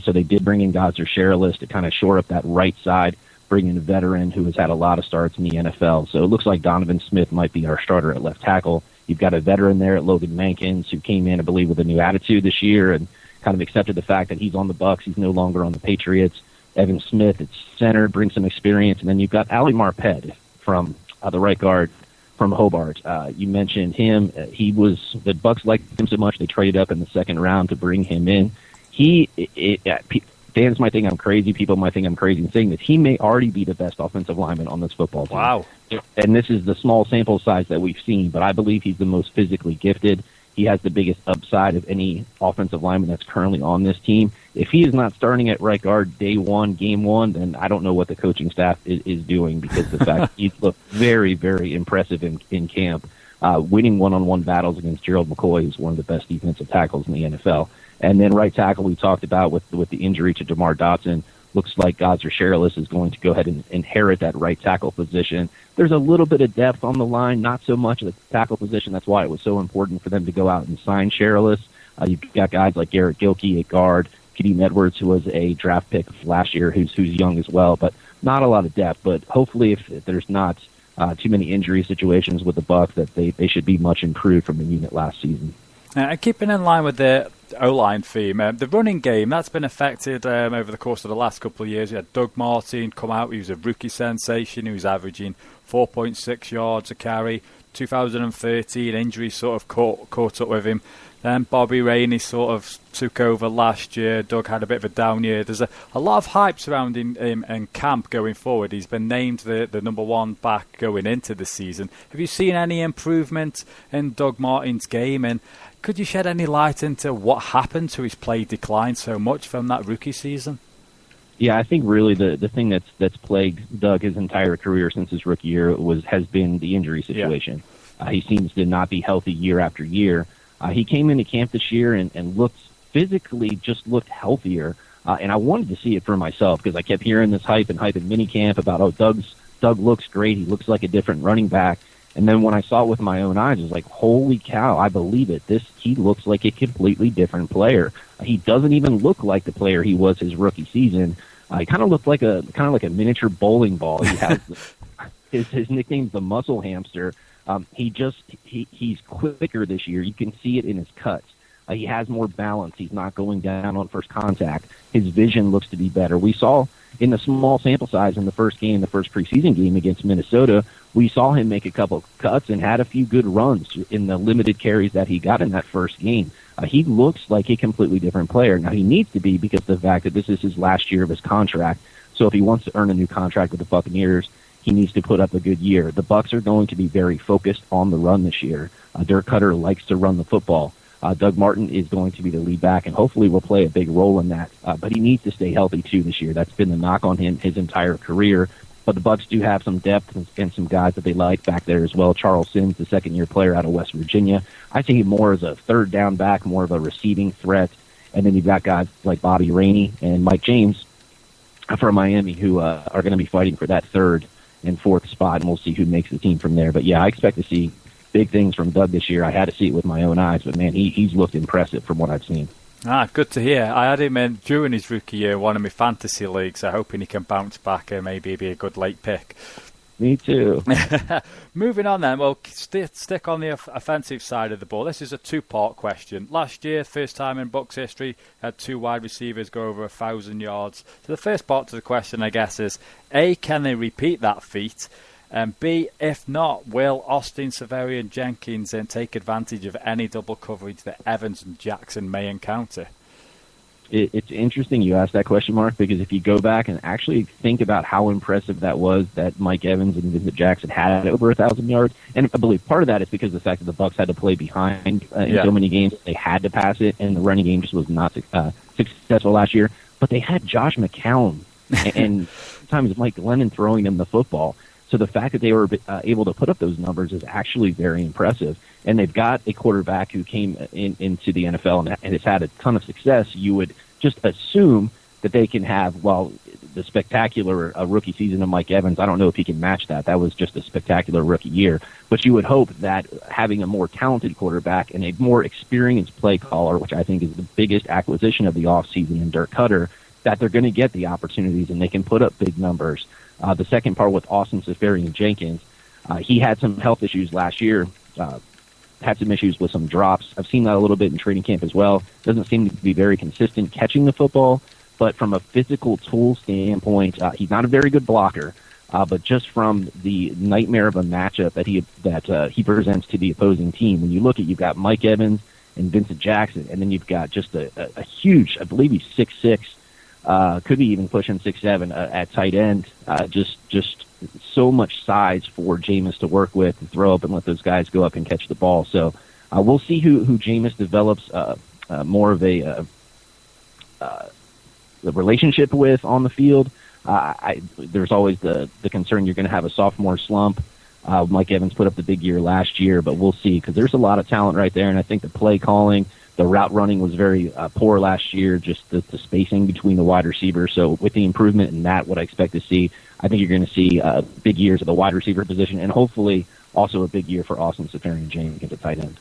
So they did bring in Godzer Cherelis to kind of shore up that right side, bring in a veteran who has had a lot of starts in the NFL. So it looks like Donovan Smith might be our starter at left tackle. You've got a veteran there at Logan Mankins who came in, I believe, with a new attitude this year and kind of accepted the fact that he's on the Bucs. He's no longer on the Patriots. Evan Smith at center brings some experience. And then you've got Ali Marpet from the right guard from Hobart. You mentioned him. The Bucs liked him so much they traded up in the second round to bring him in. Fans might think I'm crazy. People might think I'm crazy in saying this. He may already be the best offensive lineman on this football team. Wow. And this is the small sample size that we've seen, but I believe he's the most physically gifted. he has the biggest upside of any offensive lineman that's currently on this team. If he is not starting at right guard day one, game one, then I don't know what the coaching staff is doing, because the fact he's looked very, very impressive in camp, winning one-on-one battles against Gerald McCoy, who's one of the best defensive tackles in the NFL. And then right tackle we talked about with the injury to DeMar Dotson. Looks like Godzer Sherrillis is going to go ahead and inherit that right tackle position. There's a little bit of depth on the line, not so much at the tackle position. That's why it was so important for them to go out and sign Sherrillis. You've got guys like Garrett Gilkey at guard, Kadeem Edwards, who was a draft pick last year, who's young as well, but not a lot of depth. But hopefully, if there's not too many injury situations with the Bucs, that they should be much improved from the unit last season. Keeping in line with the O-line theme, the running game, that's been affected over the course of the last couple of years. You had Doug Martin come out, he was a rookie sensation, he was averaging 4.6 yards a carry. 2013, injuries sort of caught up with him. Then Bobby Rainey sort of took over last year. Doug had a bit of a down year. There's a lot of hype surrounding him and camp going forward. He's been named the number one back going into the season. Have you seen any improvement in Doug Martin's game? And could you shed any light into what happened to his play decline so much from that rookie season? Yeah, I think really the thing that's plagued Doug his entire career since his rookie year has been the injury situation. Yeah. He seems to not be healthy year after year. He came into camp this year and looked healthier. And I wanted to see it for myself, because I kept hearing this hype in minicamp about, Doug looks great. He looks like a different running back. And then when I saw it with my own eyes, I was like, holy cow, I believe it. He looks like a completely different player. He doesn't even look like the player he was his rookie season. He kind of looked like a miniature bowling ball. He has his nickname's the muscle hamster. He's quicker this year. You can see it in his cuts. He has more balance. He's not going down on first contact. His vision looks to be better. We saw in the small sample size in the first preseason game against Minnesota, we saw him make a couple cuts and had a few good runs in the limited carries that he got in that first game. He looks like a completely different player. Now, he needs to be, because of the fact that this is his last year of his contract. So if he wants to earn a new contract with the Buccaneers, he needs to put up a good year. The Bucs are going to be very focused on the run this year. Dirk Cutter likes to run the football. Doug Martin is going to be the lead back, and hopefully will play a big role in that. But he needs to stay healthy, too, this year. That's been the knock on him his entire career. But the Bucs do have some depth and some guys that they like back there as well. Charles Sims, the second-year player out of West Virginia. I see him more as a third down back, more of a receiving threat. And then you've got guys like Bobby Rainey and Mike James from Miami who are going to be fighting for that third and fourth spot, and we'll see who makes the team from there. But, yeah, I expect to see big things from Doug this year. I had to see it with my own eyes, but, man, he's looked impressive from what I've seen. Good to hear. I had him in during his rookie year, one of my fantasy leagues, so hoping he can bounce back and maybe be a good late pick. Me too. Moving on then, we'll stick on the offensive side of the ball. This is a two-part question. Last year, first time in Bucs history, had two wide receivers go over 1,000 yards. So the first part to the question, I guess, is A, can they repeat that feat? And B, if not, will Austin, Severian, Jenkins then take advantage of any double coverage that Evans and Jackson may encounter? It's interesting you asked that question, Mark, because if you go back and actually think about how impressive that was that Mike Evans and Vincent Jackson had over 1,000 yards, and I believe part of that is because of the fact that the Bucs had to play behind in so many games. They had to pass it, and the running game just was not successful last year. But they had Josh McCown and sometimes Mike Glennon throwing them the football. So the fact that they were able to put up those numbers is actually very impressive. And they've got a quarterback who came into the NFL and has had a ton of success. You would just assume that they can have, the spectacular rookie season of Mike Evans. I don't know if he can match that. That was just a spectacular rookie year. But you would hope that having a more talented quarterback and a more experienced play caller, which I think is the biggest acquisition of the offseason in Dirk Cutter, that they're going to get the opportunities and they can put up big numbers. The second part with Austin Seferian Jenkins, he had some health issues last year, had some issues with some drops. I've seen that a little bit in training camp as well. Doesn't seem to be very consistent catching the football, but from a physical tool standpoint, he's not a very good blocker. But just from the nightmare of a matchup that he presents to the opposing team, when you look at, you've got Mike Evans and Vincent Jackson, and then you've got just a huge, I believe he's 6'6", could be even pushing 6'7" at tight end. Just so much size for Jameis to work with and throw up and let those guys go up and catch the ball. So We'll see who Jameis develops more of a relationship with on the field. There's always the concern you're going to have a sophomore slump. Mike Evans put up the big year last year, but we'll see because there's a lot of talent right there, and I think the play calling, the route running was very poor last year, just the spacing between the wide receivers. So with the improvement in that, what I expect to see, I think you're going to see big years at the wide receiver position, and hopefully also a big year for Austin Seferian-Jenkins at the tight end.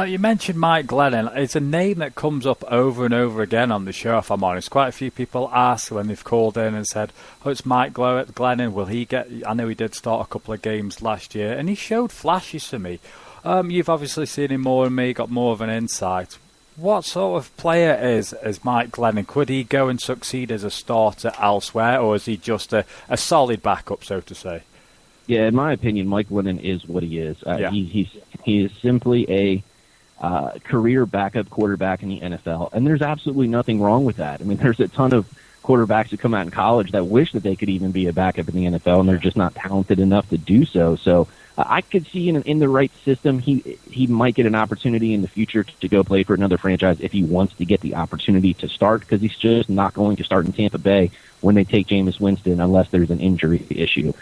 You mentioned Mike Glennon. It's a name that comes up over and over again on the show, if I'm honest. Quite a few people ask when they've called in and said, oh, it's Mike Glennon. Will he get... I know he did start a couple of games last year, and he showed flashes for me. You've obviously seen him more than me, got more of an insight. What sort of player is Mike Glennon? Could he go and succeed as a starter elsewhere, or is he just a solid backup, so to say? Yeah, in my opinion, Mike Glennon is what he is. Yeah. He is simply a career backup quarterback in the NFL, and there's absolutely nothing wrong with that. I mean, there's a ton of quarterbacks who come out in college that wish that they could even be a backup in the NFL, and they're just not talented enough to do so. So I could see in the right system, he might get an opportunity in the future to go play for another franchise if he wants to get the opportunity to start, because he's just not going to start in Tampa Bay when they take Jameis Winston unless there's an injury issue.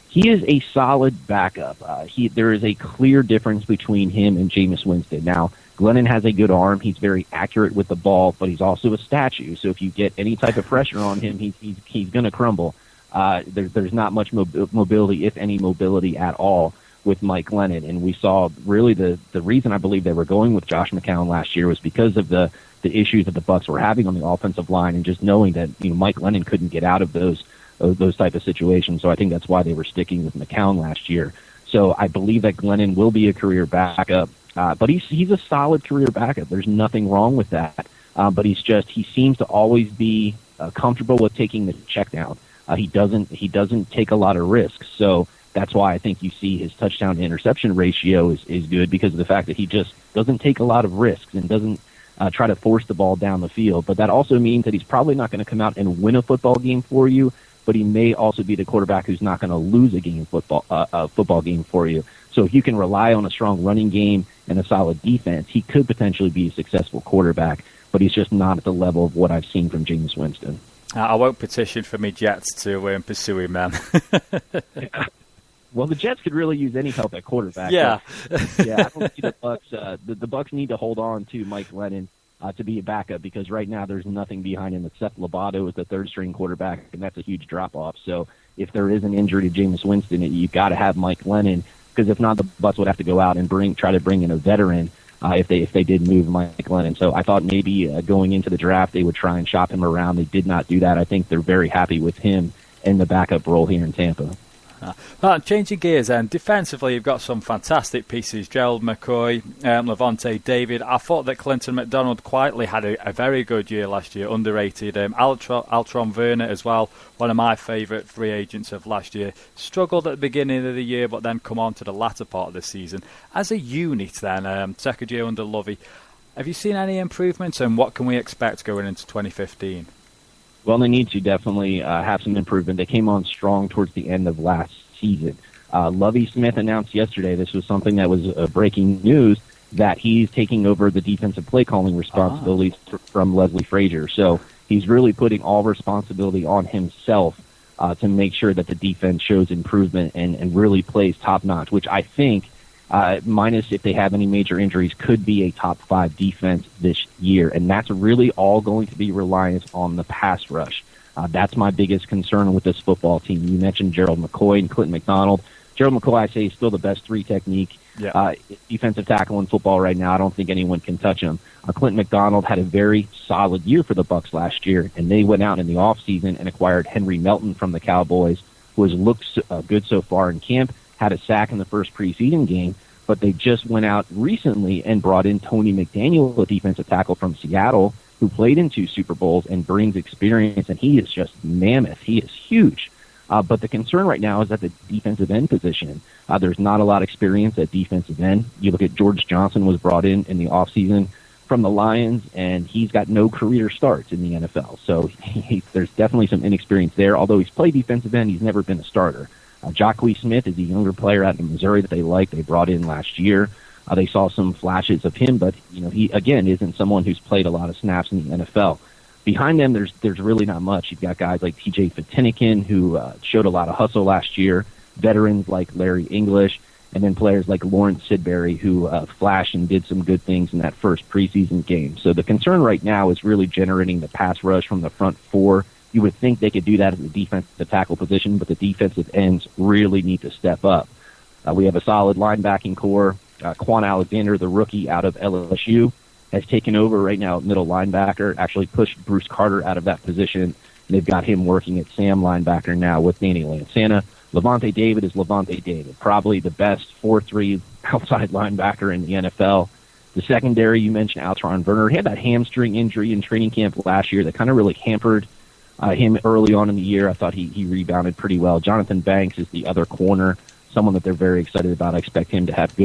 He is a solid backup. There is a clear difference between him and Jameis Winston. Now, Glennon has a good arm. He's very accurate with the ball, but he's also a statue. So if you get any type of pressure on him, he's going to crumble. There's not much mobility, if any mobility at all, with Mike Glennon. And we saw really the reason I believe they were going with Josh McCown last year was because of the issues that the Bucs were having on the offensive line, and just knowing that Mike Glennon couldn't get out of those type of situations. So I think that's why they were sticking with McCown last year. So I believe that Glennon will be a career backup, but he's a solid career backup. There's nothing wrong with that. But he seems to always be comfortable with taking the check down. He doesn't take a lot of risks. So that's why I think you see his touchdown to interception ratio is good, because of the fact that he just doesn't take a lot of risks and doesn't try to force the ball down the field. But that also means that he's probably not going to come out and win a football game for you, but he may also be the quarterback who's not going to lose a football game for you. So if you can rely on a strong running game and a solid defense, he could potentially be a successful quarterback, but he's just not at the level of what I've seen from Jameis Winston. I won't petition for me Jets to pursue him, man. Well, the Jets could really use any help at quarterback. Yeah. Yeah, I don't see the Bucs. The Bucs need to hold on to Mike Glennon to be a backup, because right now there's nothing behind him except Lobato as the third-string quarterback, and that's a huge drop-off. So if there is an injury to Jameis Winston, you've got to have Mike Glennon, because if not, the Bucs would have to go out and try to bring in a veteran if they did move Mike Glennon. So I thought maybe going into the draft they would try and shop him around. They did not do that. I think they're very happy with him in the backup role here in Tampa. Changing gears then, defensively you've got some fantastic pieces. Gerald McCoy, Levante David. I thought that Clinton McDonald quietly had a very good year last year, underrated. Altron Werner as well, one of my favourite free agents of last year. Struggled at the beginning of the year, but then come on to the latter part of the season. As a unit then, second year under Lovey, have you seen any improvements, and what can we expect going into 2015? Well, they need to definitely have some improvement. They came on strong towards the end of last season. Lovie Smith announced yesterday, this was something that was breaking news, that he's taking over the defensive play calling responsibilities from Leslie Frazier. So he's really putting all responsibility on himself to make sure that the defense shows improvement and really plays top-notch, which I think, minus if they have any major injuries, could be a top 5 defense this year. And that's really all going to be reliant on the pass rush. That's my biggest concern with this football team. You mentioned Gerald McCoy and Clinton McDonald. Gerald McCoy, I say, is still the best 3 technique defensive tackle in football right now. I don't think anyone can touch him. Clinton McDonald had a very solid year for the Bucs last year, and they went out in the offseason and acquired Henry Melton from the Cowboys, who has looked good so far in camp, had a sack in the first preseason game, but they just went out recently and brought in Tony McDaniel, a defensive tackle from Seattle, who played in 2 Super Bowls and brings experience, and he is just mammoth. He is huge. But the concern right now is at the defensive end position. There's not a lot of experience at defensive end. You look at George Johnson was brought in the offseason from the Lions, and he's got no career starts in the NFL. So there's definitely some inexperience there. Although he's played defensive end, he's never been a starter. Jacque Smith is a younger player out of Missouri that they brought in last year. They saw some flashes of him, but he again isn't someone who's played a lot of snaps in the NFL. Behind them, there's really not much. You've got guys like T.J. Fatinikin, who showed a lot of hustle last year, veterans like Larry English, and then players like Lawrence Sidbury, who flashed and did some good things in that first preseason game. So the concern right now is really generating the pass rush from the front four. You would think they could do that at the defensive tackle position, but the defensive ends really need to step up. We have a solid linebacking core. Quan Alexander, the rookie out of LSU, has taken over right now at middle linebacker, actually pushed Bruce Carter out of that position. And they've got him working at Sam linebacker now with Danny Lansana. Levante David is Levante David, probably the best 4-3 outside linebacker in the NFL. The secondary, you mentioned Altron Werner. He had that hamstring injury in training camp last year that kind of really hampered him early on in the year. I thought he rebounded pretty well. Jonathan Banks is the other corner, someone that they're very excited about. I expect him to have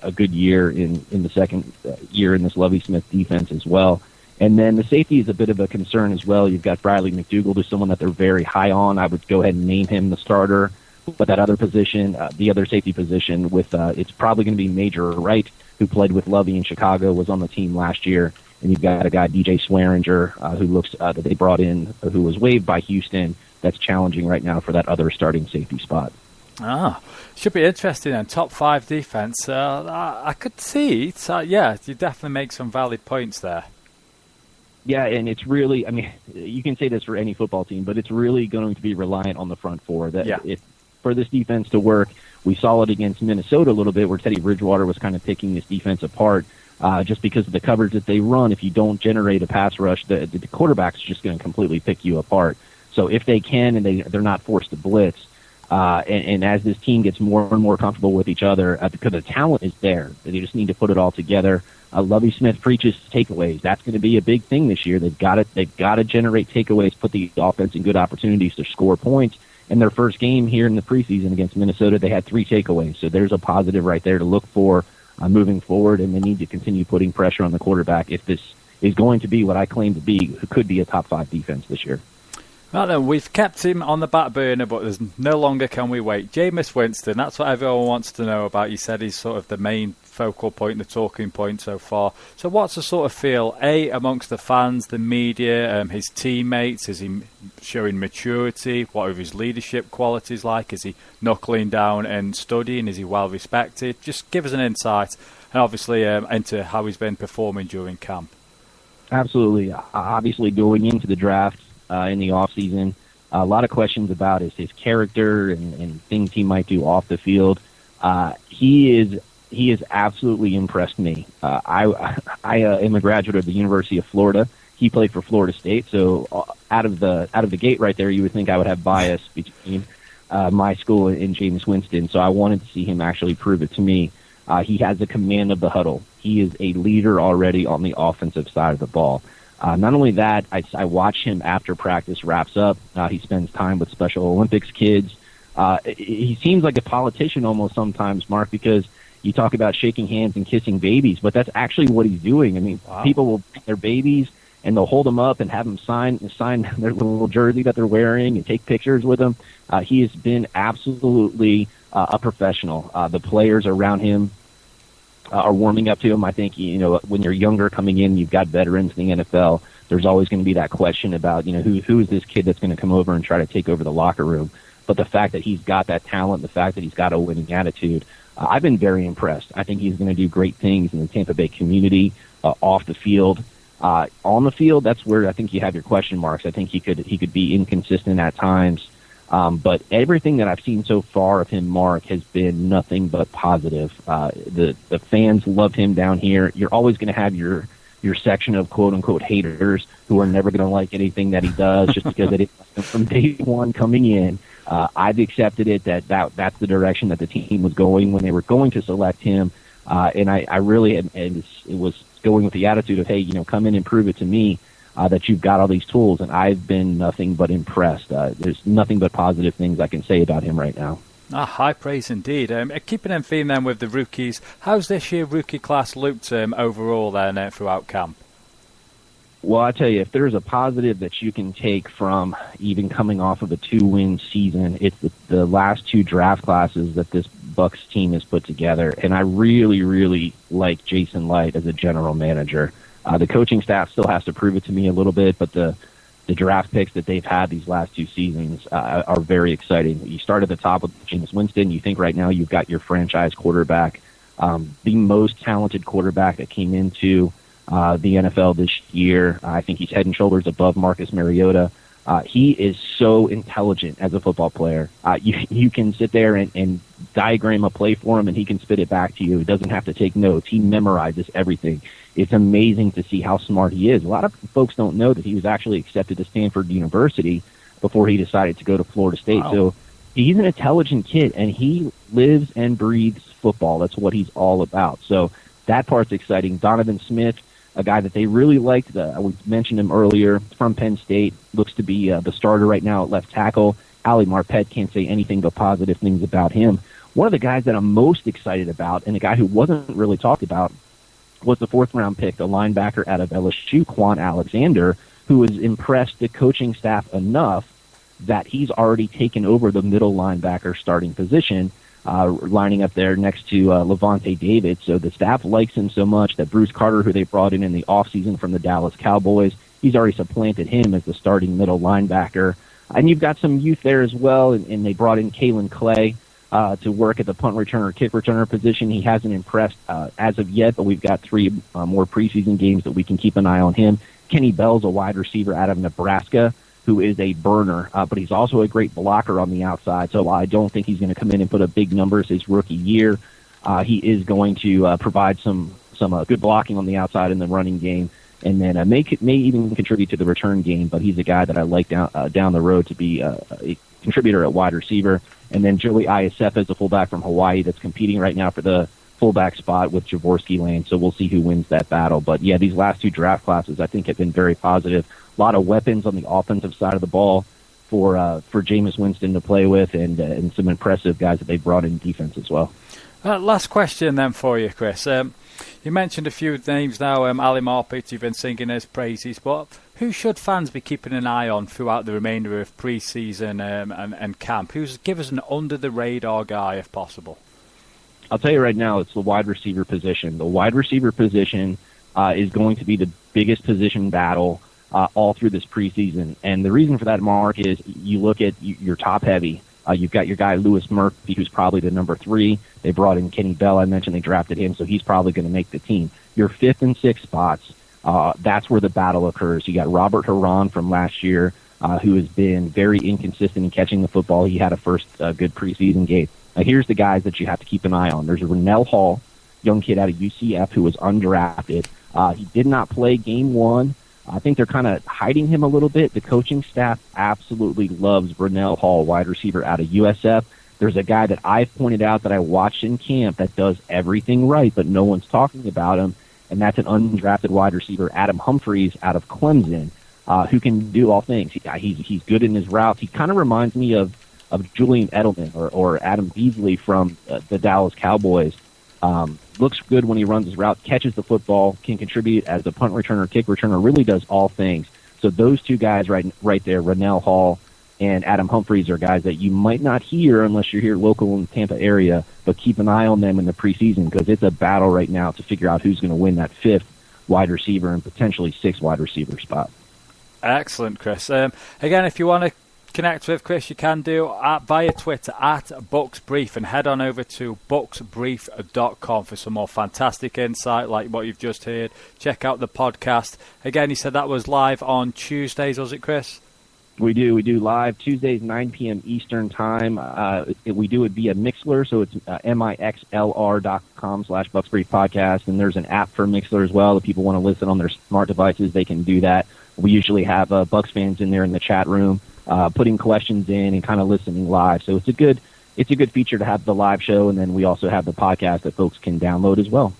a good year in the second year in this Lovie Smith defense as well. And then the safety is a bit of a concern as well. You've got Bradley McDougald, who's someone that they're very high on. I would go ahead and name him the starter. But that other position, the other safety position, with it's probably going to be Major Wright, who played with Lovie in Chicago, was on the team last year. And you've got a guy, DJ Swearinger, who looks that they brought in, who was waived by Houston, that's challenging right now for that other starting safety spot. Should be interesting then. Top 5 defense. I could see it. Yeah, you definitely make some valid points there. Yeah, and it's really, I mean, you can say this for any football team, but it's really going to be reliant on the front four. If for this defense to work, we saw it against Minnesota a little bit, where Teddy Bridgewater was kind of picking this defense apart just because of the coverage that they run. If you don't generate a pass rush, the quarterback's just going to completely pick you apart. So if they can and they're not forced to blitz, and as this team gets more and more comfortable with each other, because the talent is there, they just need to put it all together. Lovie Smith preaches takeaways. That's going to be a big thing this year. They've got to generate takeaways, put the offense in good opportunities to score points. In their first game here in the preseason against Minnesota, they had 3 takeaways. So there's a positive right there to look for moving forward, and they need to continue putting pressure on the quarterback if this is going to be what I claim to be, who could be a top 5 defense this year. Well then, we've kept him on the back burner, but there's no longer can we wait. Jameis Winston, that's what everyone wants to know about. You said he's sort of the main focal point, the talking point so far. So what's the sort of feel, A, amongst the fans, the media, his teammates? Is he showing maturity? What are his leadership qualities like? Is he knuckling down and studying? Is he well respected? Just give us an insight, and obviously into how he's been performing during camp. Absolutely. Obviously, going into the draft in the offseason, a lot of questions about his character and things he might do off the field. He has absolutely impressed me. I am a graduate of the University of Florida. He played for Florida State, so out of the gate right there, you would think I would have bias between my school and Jameis Winston. So I wanted to see him actually prove it to me. He has a command of the huddle. He is a leader already on the offensive side of the ball. Not only that, I watch him after practice wraps up. He spends time with Special Olympics kids. He seems like a politician almost sometimes, Mark, because you talk about shaking hands and kissing babies, but that's actually what he's doing. I mean, People will pick their babies and they'll hold them up and have them sign their little jersey that they're wearing and take pictures with them. He has been absolutely a professional. The players around him are warming up to him. I think, when you're younger coming in, you've got veterans in the NFL. There's always going to be that question about, who is this kid that's going to come over and try to take over the locker room? But the fact that he's got that talent, the fact that he's got a winning attitude, I've been very impressed. I think he's going to do great things in the Tampa Bay community, off the field. On the field, that's where I think you have your question marks. I think he could be inconsistent at times. But everything that I've seen so far of him, Mark, has been nothing but positive. The fans love him down here. You're always going to have your section of quote-unquote haters who are never going to like anything that he does just because it is from day one coming in. I've accepted it that's the direction that the team was going when they were going to select him. And I really it was going with the attitude of, hey, come in and prove it to me that you've got all these tools. And I've been nothing but impressed. There's nothing but positive things I can say about him right now. High praise indeed. Keeping in theme then with the rookies, how's this year rookie class looked overall then throughout camp? Well, I tell you, if there's a positive that you can take from even coming off of a 2-win season, it's the last 2 draft classes that this Bucs team has put together, and I really, really like Jason Light as a general manager. The coaching staff still has to prove it to me a little bit, but the draft picks that they've had these last 2 seasons are very exciting. You start at the top with Jameis Winston. You think right now you've got your franchise quarterback, the most talented quarterback that came into the NFL this year. I think he's head and shoulders above Marcus Mariota. He is so intelligent as a football player. You can sit there and diagram a play for him, and he can spit it back to you. He doesn't have to take notes. He memorizes everything. It's amazing to see how smart he is. A lot of folks don't know that he was actually accepted to Stanford University before he decided to go to Florida State. Wow. So he's an intelligent kid, and he lives and breathes football. That's what he's all about. So that part's exciting. Donovan Smith, a guy that they really liked. We mentioned him earlier, from Penn State, looks to be the starter right now at left tackle. Ali Marpet can't say anything but positive things about him. One of the guys that I'm most excited about, and a guy who wasn't really talked about, was the 4th-round pick, the linebacker out of LSU, Quan Alexander, who has impressed the coaching staff enough that he's already taken over the middle linebacker starting position, lining up there next to Levante David. So the staff likes him so much that Bruce Carter, who they brought in the offseason from the Dallas Cowboys, he's already supplanted him as the starting middle linebacker. And you've got some youth there as well, and they brought in Kalen Clay to work at the punt returner, kick returner position. He hasn't impressed as of yet, but we've got 3 more preseason games that we can keep an eye on him. Kenny Bell's a wide receiver out of Nebraska who is a burner, but he's also a great blocker on the outside. So I don't think he's going to come in and put up big numbers his rookie year. He is going to provide some good blocking on the outside in the running game, and then may even contribute to the return game. But he's a guy that I like down the road to be a contributor at wide receiver. And then Joey Iosefa is a fullback from Hawaii that's competing right now for the fullback spot with Jaworski Lane. So we'll see who wins that battle. But yeah, these last 2 draft classes I think have been very positive. A lot of weapons on the offensive side of the ball for Jameis Winston to play with, and some impressive guys that they brought in defense as well. Last question then for you, Chris. You mentioned a few names now. Ali Marpet, you've been singing his praises, but who should fans be keeping an eye on throughout the remainder of pre-season and camp? Give us an under-the-radar guy, if possible. I'll tell you right now, it's the wide receiver position. The wide receiver position is going to be the biggest position battle all through this preseason. And the reason for that, Mark, is you look at your top-heavy. You've got your guy, Louis Murphy, who's probably the number 3. They brought in Kenny Bell. I mentioned they drafted him, so he's probably going to make the team. Your 5th and 6th spots, that's where the battle occurs. You got Robert Huron from last year, who has been very inconsistent in catching the football. He had a first good preseason game. Here's the guys that you have to keep an eye on. There's Rennell Hall, young kid out of UCF who was undrafted. He did not play game 1. I think they're kind of hiding him a little bit. The coaching staff absolutely loves Rennell Hall, wide receiver out of USF. There's a guy that I've pointed out that I watched in camp that does everything right, but no one's talking about him, and that's an undrafted wide receiver, Adam Humphries, out of Clemson, who can do all things. He's good in his routes. He kind of reminds me of Julian Edelman or Adam Beasley from the Dallas Cowboys. Looks good when he runs his route, catches the football, can contribute as a punt returner, kick returner, really does all things. So those 2 guys right there, Rennell Hall and Adam Humphries, are guys that you might not hear unless you're here local in the Tampa area, but keep an eye on them in the preseason because it's a battle right now to figure out who's going to win that 5th wide receiver and potentially 6th wide receiver spot. Excellent, Chris. Again, if you want to connect with Chris, you can do via Twitter at BucsBrief, and head on over to bucsbrief.com for some more fantastic insight like what you've just heard. Check out the podcast. Again, you said that was live on Tuesdays, was it, Chris? We do live Tuesdays, 9 p.m. Eastern time. We do it via Mixlr, so it's mixlr.com/BucsBrief podcast, and there's an app for Mixlr as well. If people want to listen on their smart devices, they can do that. We usually have Bucs fans in there in the chat room, putting questions in and kind of listening live. So it's a good feature to have the live show, and then we also have the podcast that folks can download as well.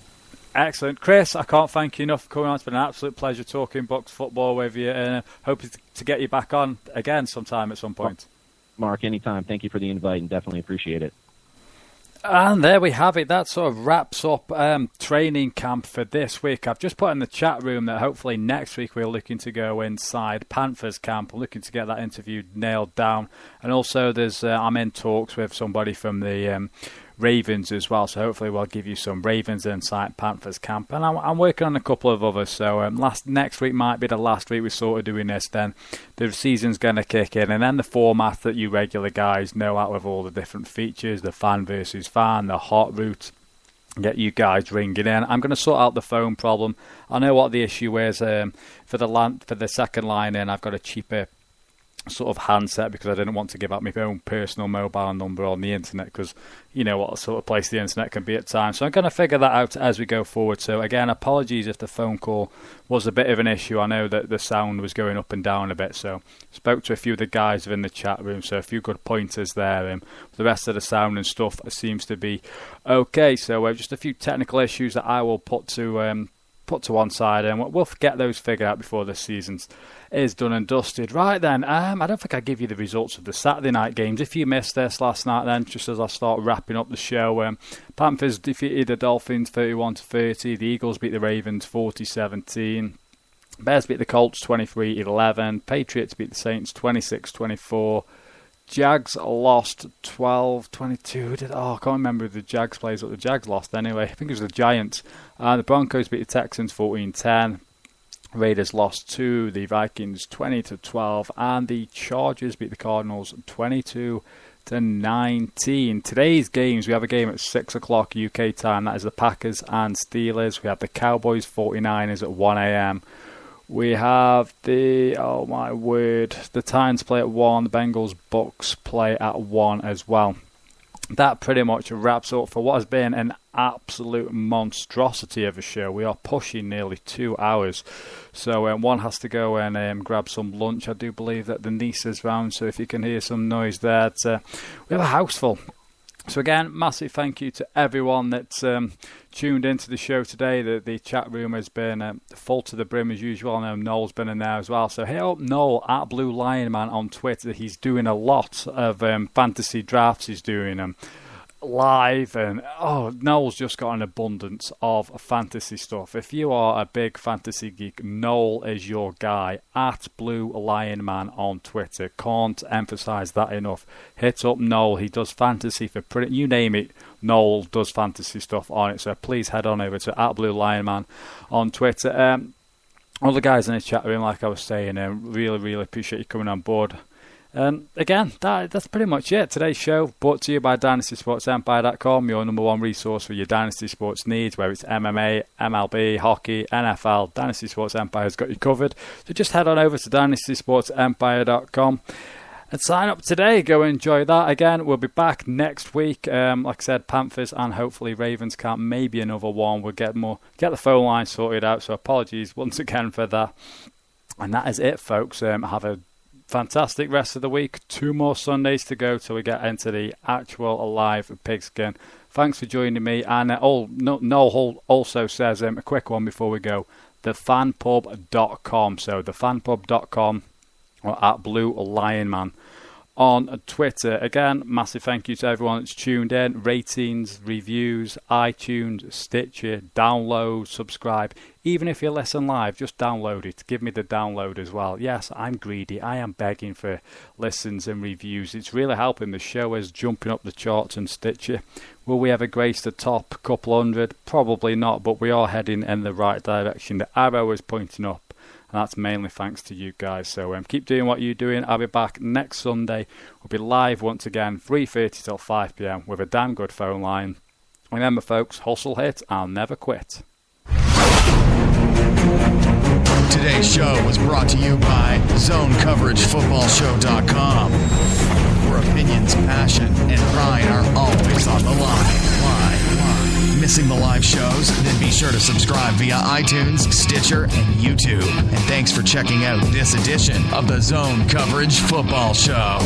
Excellent. Chris, I can't thank you enough for coming on. It's been an absolute pleasure talking Bucs football with you, and hoping to get you back on again sometime at some point. Mark, anytime. Thank you for the invite, and definitely appreciate it. And there we have it. That sort of wraps up training camp for this week. I've just put in the chat room that hopefully next week we're looking to go inside Panthers camp. We're looking to get that interview nailed down. And also I'm in talks with somebody from the Ravens as well. So hopefully we'll give you some Ravens insight, Panthers camp, and I'm working on a couple of others. So next week might be the last week we're sort of doing this. Then the season's going to kick in, and then the format that you regular guys know out with all the different features, the fan versus fan, the hot route. Get you guys ringing in. I'm going to sort out the phone problem. I know what the issue is. For the second line in, I've got a cheaper sort of handset because I didn't want to give out my own personal mobile number on the internet, because you know what sort of place the internet can be at times. So I'm going to figure that out as we go forward. So again, apologies if the phone call was a bit of an issue. I know that the sound was going up and down a bit, so spoke to a few of the guys within the chat room, so a few good pointers there. The rest of the sound and stuff seems to be okay. So just a few technical issues that I will put to one side, and we'll get those figured out before the season is done and dusted. Right then, I don't think I give you the results of the Saturday night games. If you missed this last night, then just as I start wrapping up the show, Panthers defeated the Dolphins 31-30. The Eagles beat the Ravens 40-17. Bears beat the Colts 23-11. Patriots beat the Saints 26-24. Jags lost 12-22. I can't remember the Jags plays, but the Jags lost anyway. I think it was the Giants. The Broncos beat the Texans 14-10. Raiders lost to the Vikings 20-12. And the Chargers beat the Cardinals 22-19. Today's games, we have a game at 6 o'clock UK time. That is the Packers and Steelers. We have the Cowboys 49ers at 1 a.m. We have the Titans play at 1, the Bengals Bucs play at 1 as well. That pretty much wraps up for what has been an absolute monstrosity of a show. We are pushing nearly 2 hours. So one has to go and grab some lunch. I do believe that the niece is round, so if you can hear some noise there, we have a house full. So again, massive thank you to everyone that's tuned into the show today. The chat room has been full to the brim as usual. I know Noel's been in there as well. So hit up Noel at Blue Lion Man on Twitter. He's doing a lot of fantasy drafts. He's doing them live, and Noel's just got an abundance of fantasy stuff. If you are a big fantasy geek, Noel is your guy at Blue Lion Man on Twitter. Can't emphasize that enough. Hit up Noel. He does fantasy for you name it. Noel does fantasy stuff on it, so please head on over to at Blue Lion Man on Twitter. All the guys in the chat room, like I was saying, really appreciate you coming on board. Again, that's pretty much it. Today's show brought to you by DynastySportsEmpire.com, your number one resource for your Dynasty Sports needs, whether it's MMA, MLB, hockey, NFL. Dynasty Sports Empire has got you covered. So just head on over to DynastySportsEmpire.com and sign up today. Go enjoy that. Again, we'll be back next week. Like I said, Panthers and hopefully Ravens camp, maybe another one. We'll get the phone line sorted out, so apologies once again for that. And that is it, folks. Have a fantastic rest of the week. 2 more Sundays to go till we get into the actual live pigskin. Thanks for joining me. And Noel also says a quick one before we go. Thefanpub.com. So thefanpub.com or at Blue Lion Man on Twitter. Again, massive thank you to everyone that's tuned in. Ratings, reviews, iTunes, Stitcher, download, subscribe. Even if you listen live, just download it. Give me the download as well. Yes, I'm greedy. I am begging for listens and reviews. It's really helping. The show is jumping up the charts and Stitcher. Will we ever grace the top couple hundred? Probably not, but we are heading in the right direction. The arrow is pointing up. And that's mainly thanks to you guys. So keep doing what you're doing. I'll be back next Sunday. We'll be live once again, 3:30 till 5 p.m. with a damn good phone line. Remember, folks, hustle, hit, and never quit. Today's show was brought to you by ZoneCoverageFootballShow.com, where opinions, passion, and pride are always on the line. Missing the live shows? Then be sure to subscribe via iTunes, Stitcher, and YouTube. And thanks for checking out this edition of the Zone Coverage Football Show.